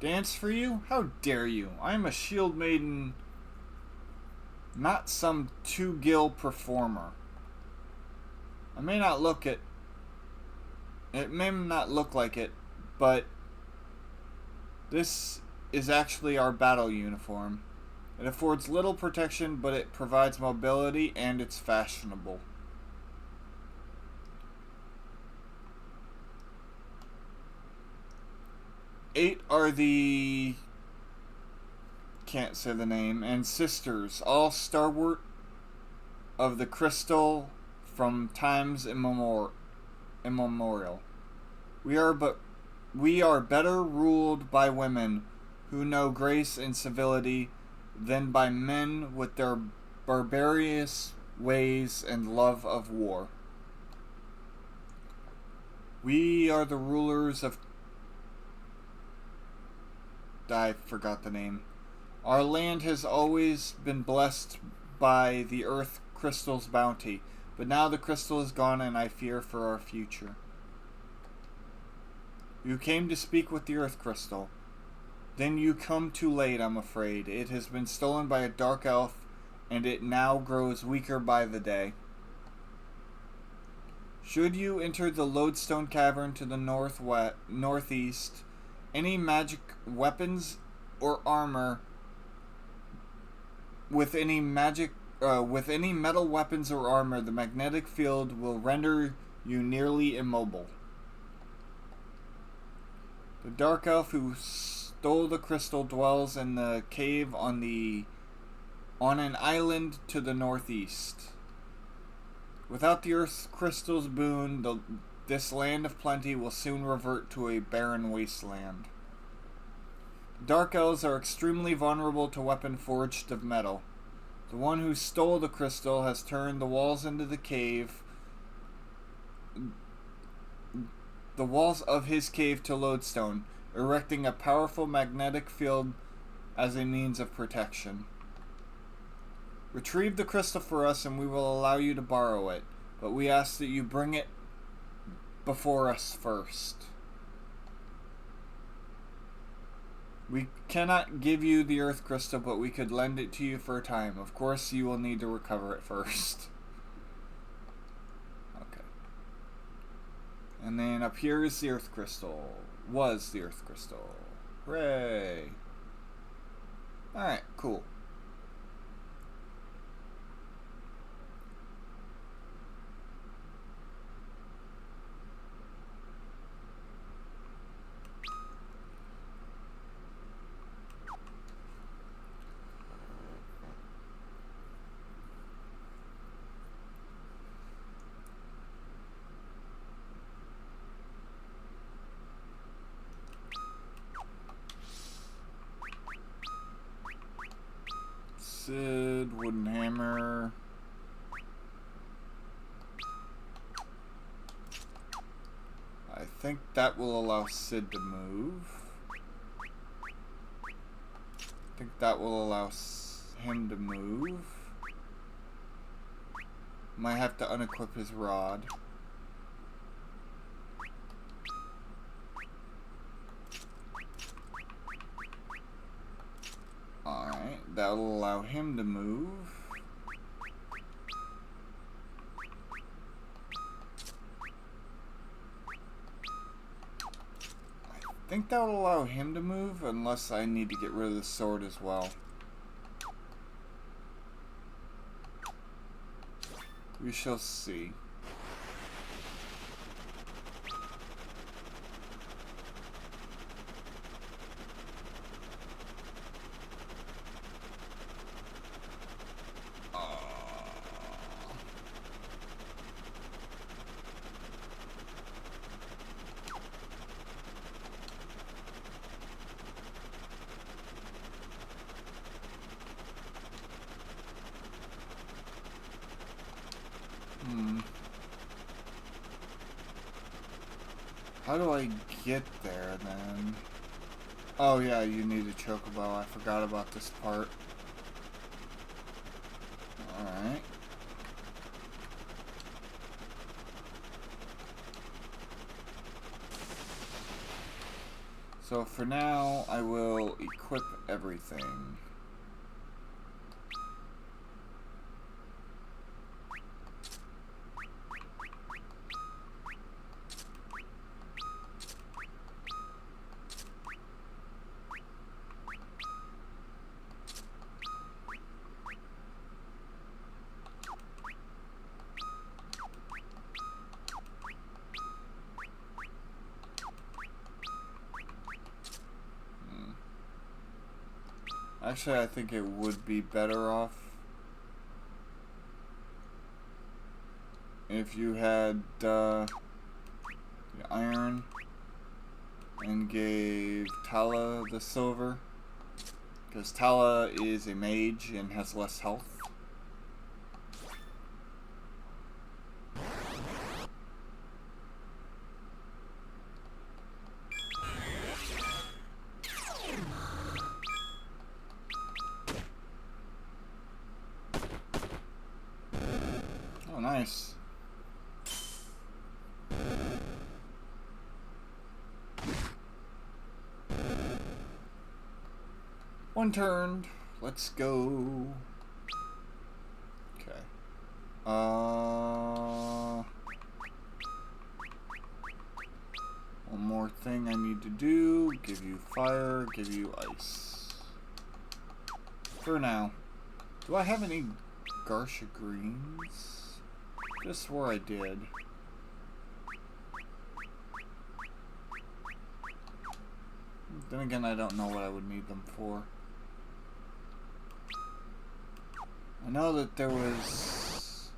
Dance for you? How dare you? I am a shield maiden, not some two-gill performer. It may not look like it, but this is actually our battle uniform. It affords little protection, but it provides mobility, and it's fashionable. Eight are the... can't say the name, and sisters, all stalwart of the crystal from times immemorial. We are better ruled by women who know grace and civility than by men with their barbarous ways and love of war. We are the rulers of... I forgot the name. Our land has always been blessed by the Earth Crystal's bounty, but now the crystal is gone and I fear for our future. You came to speak with the Earth Crystal. Then you come too late, I'm afraid. It has been stolen by a dark elf, and it now grows weaker by the day. Should you enter the Lodestone Cavern to the northeast, any magic weapons or armor with any metal weapons or armor, the magnetic field will render you nearly immobile. The dark elf who stole the crystal dwells in the cave on an island to the northeast. Without the Earth's crystal's boon, this land of plenty will soon revert to a barren wasteland. Dark elves are extremely vulnerable to weapon forged of metal. The one who stole the crystal has turned the walls into the cave, the walls of his cave to lodestone, erecting a powerful magnetic field as a means of protection. Retrieve the crystal for us and we will allow you to borrow it, but we ask that you bring it before us first. We cannot give you the Earth Crystal, but we could lend it to you for a time. Of course, you will need to recover it first. Okay. And then up here is the Earth Crystal. Was the Earth Crystal. Hooray! Alright, cool. Sid, wooden hammer. I think that will allow Sid to move. I think that will allow him to move. Might have to unequip his rod. Alright, that'll allow him to move. I think that will allow him to move, unless I need to get rid of the sword as well. We shall see. How do I get there then? Oh yeah, you need a chocobo. I forgot about this part. Alright. So for now, I will equip everything. Actually, I think it would be better off if you had the iron and gave Tala the silver, because Tala is a mage and has less health. Oh, nice. One turn. Let's go. Okay. One more thing I need to do. Give you fire, give you ice. For now. Do I have any Garsha greens? Just swore I did. Then again, I don't know what I would need them for. I know that there was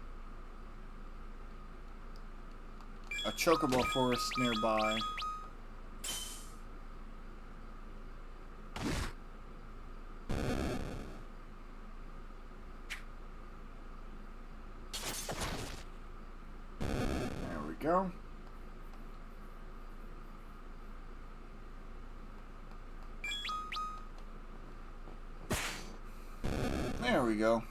a chocobo forest nearby. There we go. There we go.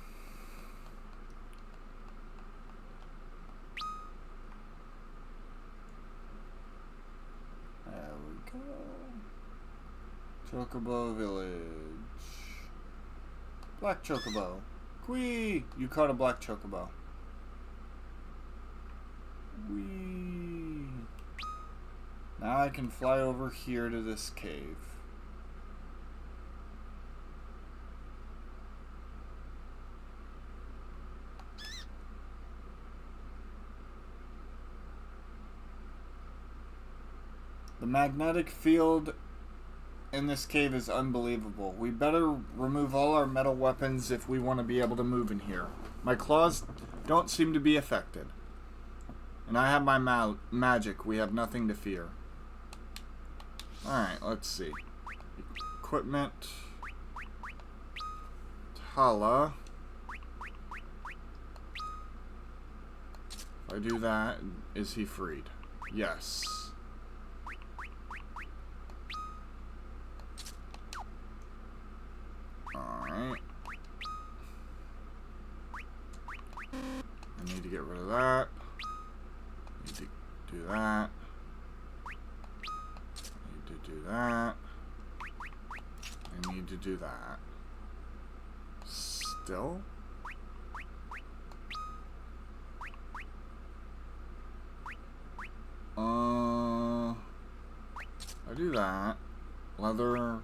Chocobo Village. Black Chocobo. Whee! You caught a black Chocobo. Whee! Now I can fly over here to this cave. The magnetic field in this cave is unbelievable. We better remove all our metal weapons if we want to be able to move in here. My claws don't seem to be affected. And I have my magic. We have nothing to fear. Alright, let's see. Equipment. Tala. If I do that, is he freed? Yes. Alright. I need to get rid of that. Need to do that. Need to do that. I need to do that. Still? I do that. Leather.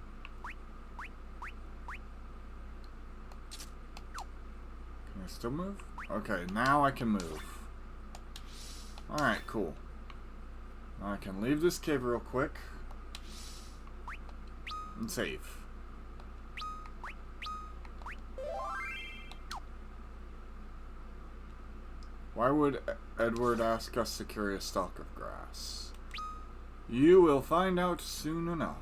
Can I still move? Okay, now I can move. Alright, cool. Now I can leave this cave real quick. And save. Why would Edward ask us to carry a stalk of grass? You will find out soon enough.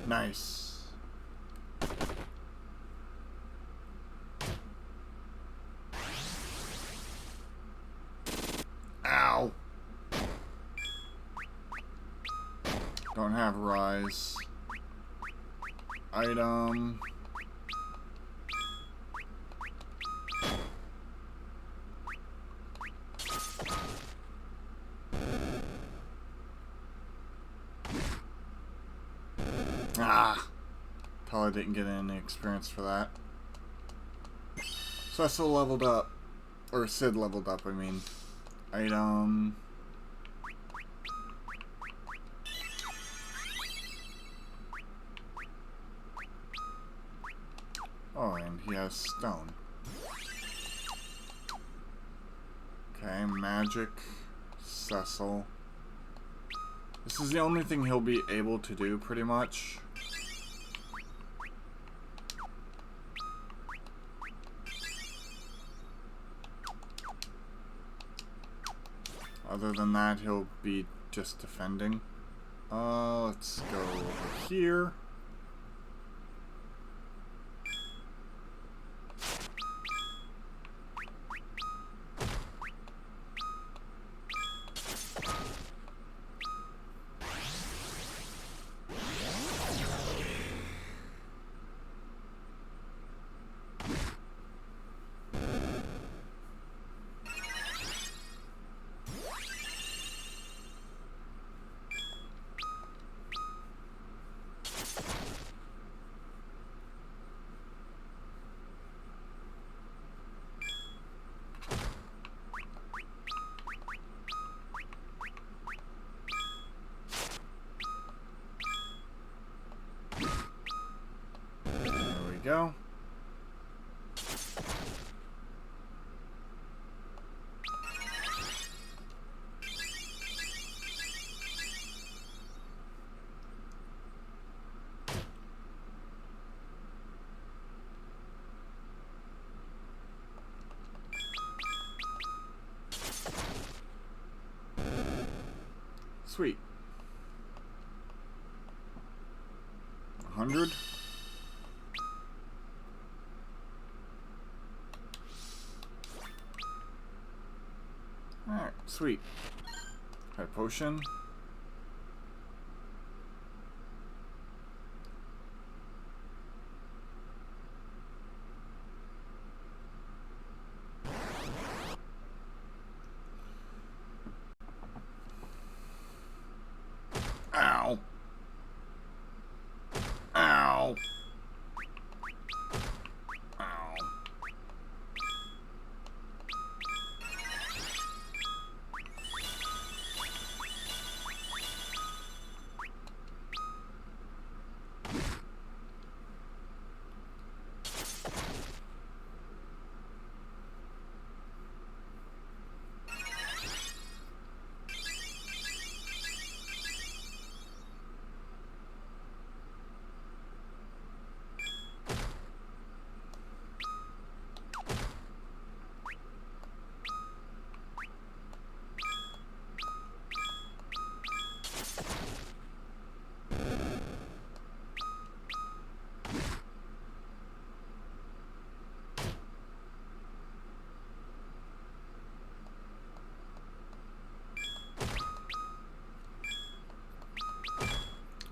Nice. Ow. Don't have rise. Item. Ah. Probably didn't get any experience for that. So I still leveled up. Or Sid leveled up, I mean. Item. Oh, and he has stone. Okay, magic. Cecil. This is the only thing he'll be able to do, pretty much. Other than that, he'll be just defending. Let's go over here. Go. Sweet. 100. Alright, sweet. High potion. Ow. Ow. Ow.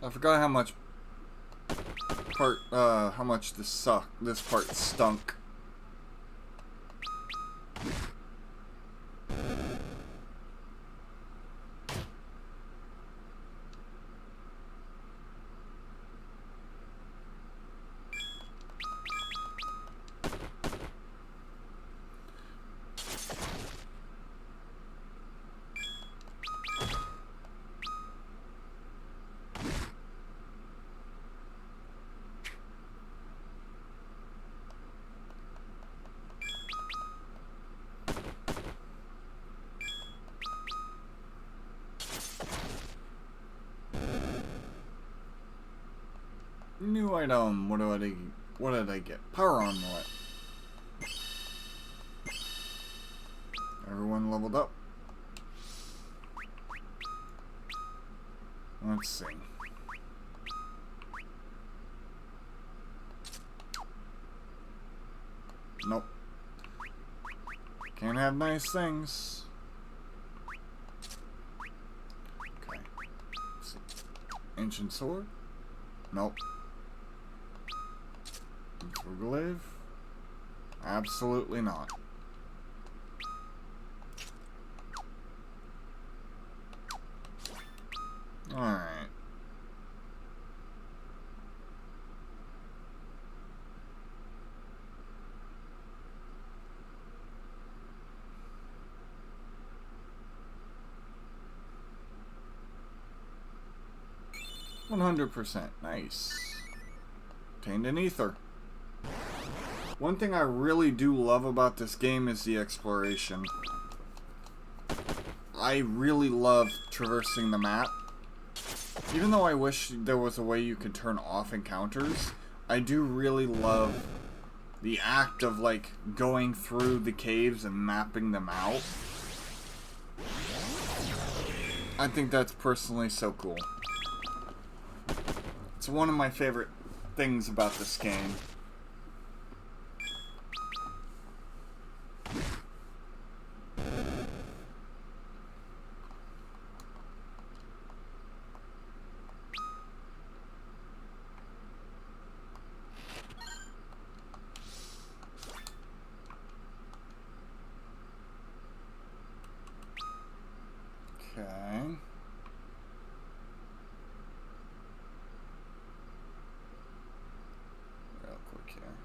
I forgot how much this part stunk. New item. What did I get? Power amulet. Everyone leveled up. Let's see. Nope. Can't have nice things. Okay. Let's see. Ancient sword? Nope. Glaive? Absolutely not. Alright. %. Nice. Obtained an ether. One thing I really do love about this game is the exploration. I really love traversing the map. Even though I wish there was a way you could turn off encounters, I do really love the act of, like, going through the caves and mapping them out. I think that's personally so cool. It's one of my favorite things about this game. Okay. Real quick here.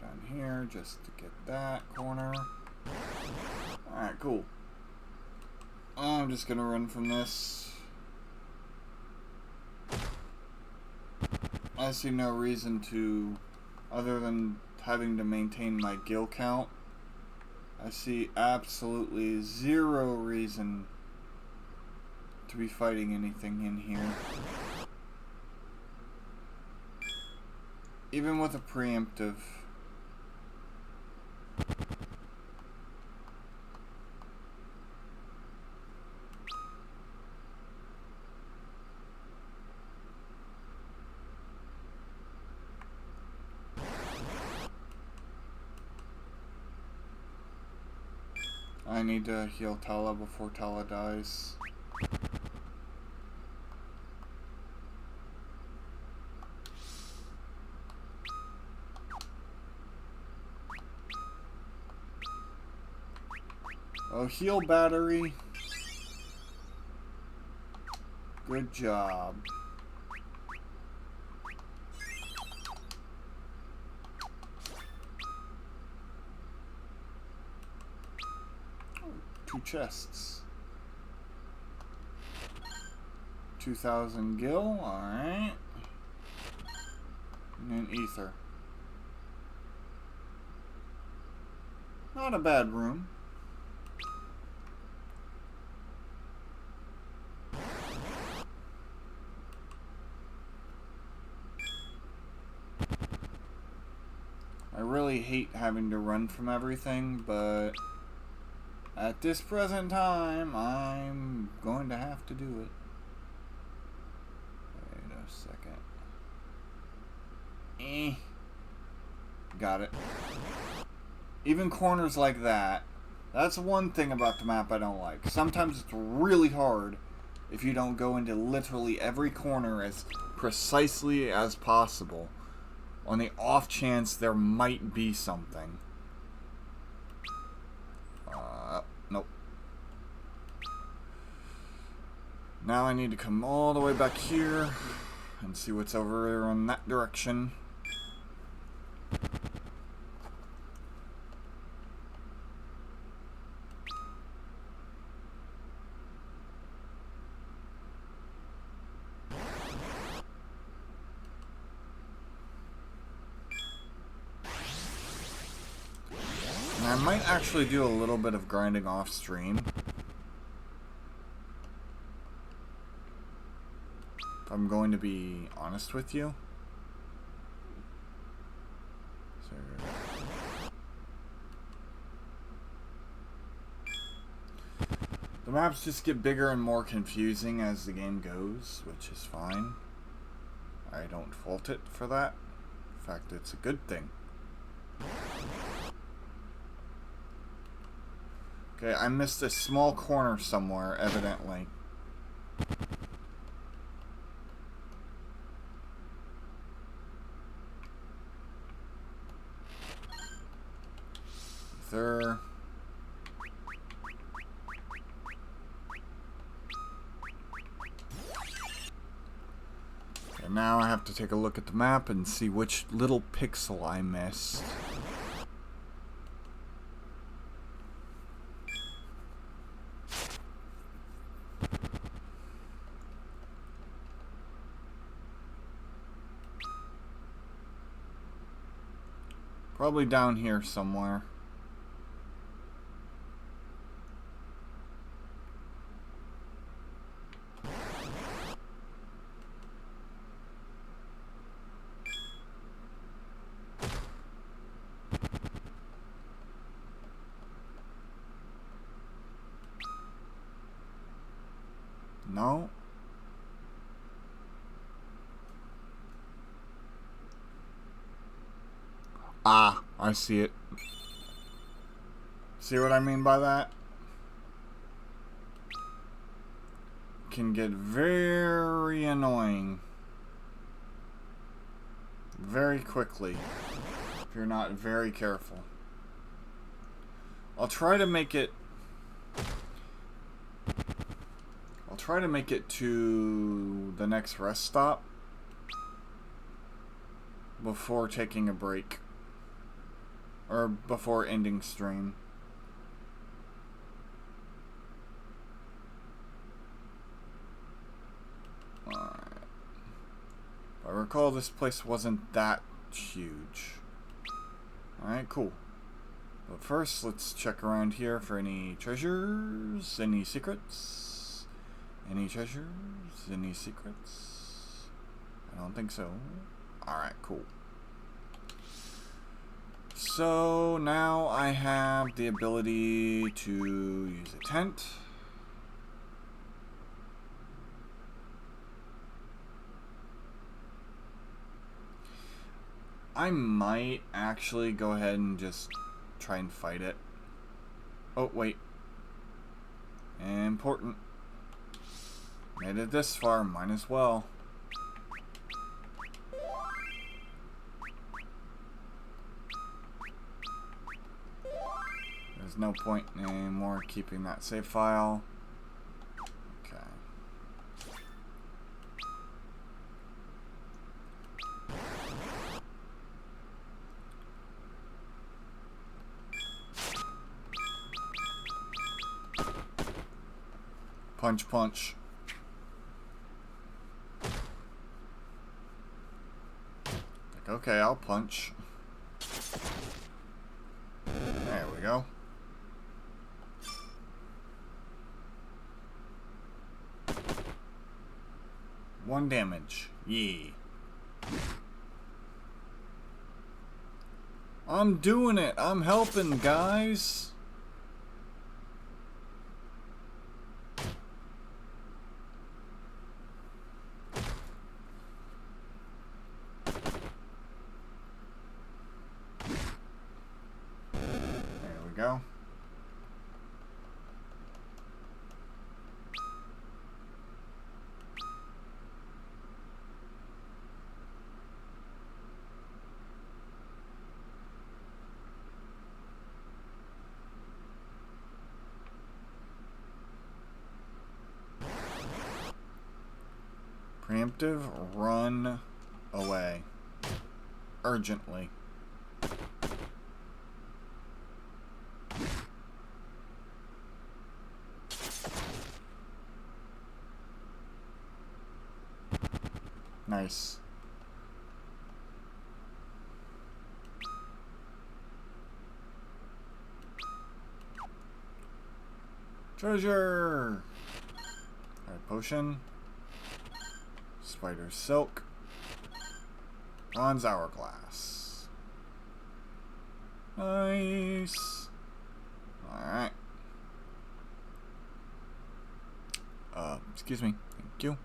Go down here just to get that corner. Alright, cool. I'm just gonna run from this. I see no reason to, other than having to maintain my gil count, I see absolutely zero reason to be fighting anything in here. Even with a preemptive. I I need to heal Tala before Tala dies. Oh, heal battery. Good job. Oh, 2 chests. 2,000 gil, alright. And then ether. Not a bad room. I really hate having to run from everything, but at this present time, I'm going to have to do it. Wait a second. Got it. Even corners like that, that's one thing about the map I don't like. Sometimes it's really hard if you don't go into literally every corner as precisely as possible, on the off chance there might be something. Nope. Now I need to come all the way back here and see what's over there in that direction. I might actually do a little bit of grinding off stream. If I'm going to be honest with you. So, the maps just get bigger and more confusing as the game goes, which is fine. I don't fault it for that. In fact, it's a good thing. Okay, I missed a small corner somewhere, evidently. There. And now I have to take a look at the map and see which little pixel I missed. Probably down here somewhere. No. Ah, I see it. See what I mean by that? Can get very annoying very quickly if you're not very careful. I'll try to make it to the next rest stop before taking a break. Or before ending stream. Alright. I recall this place wasn't that huge. Alright, cool. But first, let's check around here for any treasures, any secrets. Any treasures, any secrets? I don't think so. Alright, cool. So now I have the ability to use a tent. I might actually go ahead and just try and fight it. Oh, wait. Important. Made it this far, might as well. There's no point anymore keeping that save file. Okay. Punch, punch. Like, okay, I'll punch. There we go. One damage. Yee. I'm doing it. I'm helping, guys. There we go. Preemptive, run away. Urgently. Nice. Treasure! Alright, potion. Spider silk. Bronze hourglass. Nice. Alright. Excuse me. Thank you.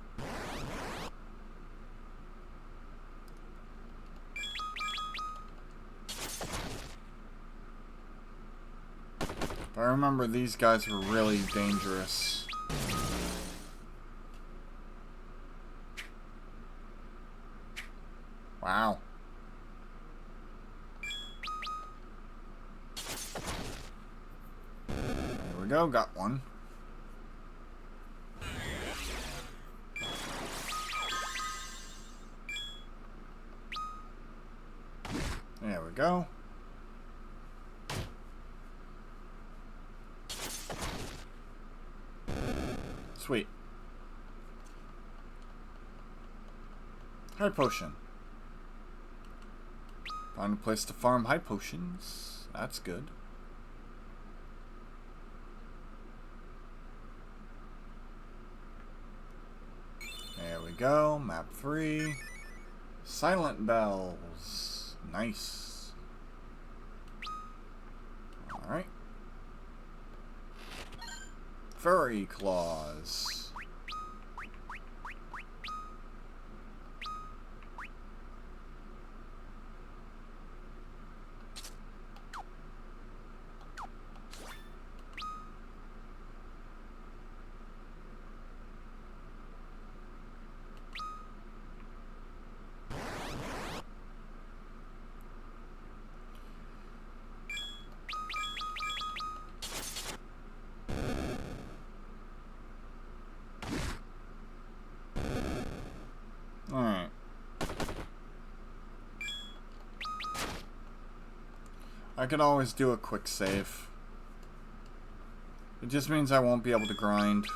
If I remember, these guys were really dangerous. Wow. There we go, got one. There we go. Sweet. Hard potion. Find a place to farm high potions. That's good. There we go. Map 3. Silent bells. Nice. Alright. Furry claws. Alright. I can always do a quick save. It just means I won't be able to grind.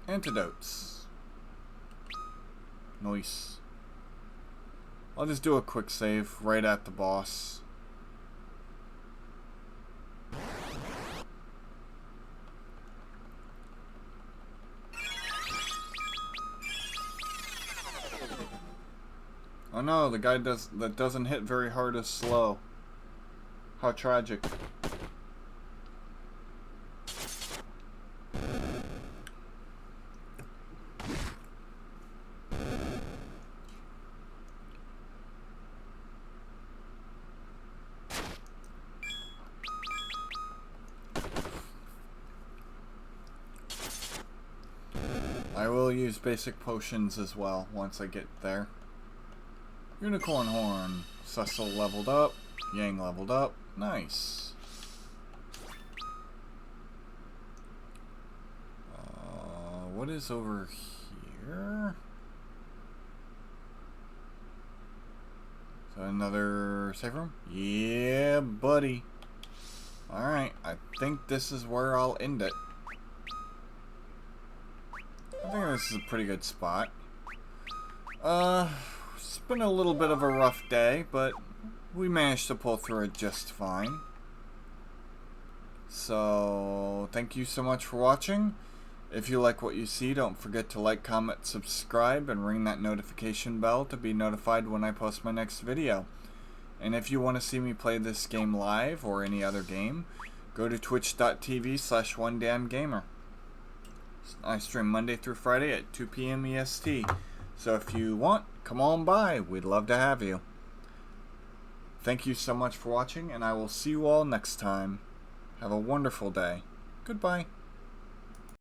Antidotes. Nice. I'll just do a quick save right at the boss. Oh no, the guy that doesn't hit very hard is slow. How tragic. use basic potions as well once I get there. Unicorn horn. Cecil leveled up. Yang leveled up. Nice. What is over here? So another save room? Yeah, buddy. Alright, I think this is where I'll end it. I think this is a pretty good spot. It's been a little bit of a rough day, but we managed to pull through it just fine. So, thank you so much for watching. If you like what you see, don't forget to like, comment, subscribe, and ring that notification bell to be notified when I post my next video. And if you want to see me play this game live or any other game, go to twitch.tv/onedamngamer. I stream Monday through Friday at 2 p.m. EST. So if you want, come on by. We'd love to have you. Thank you so much for watching, and I will see you all next time. Have a wonderful day. Goodbye.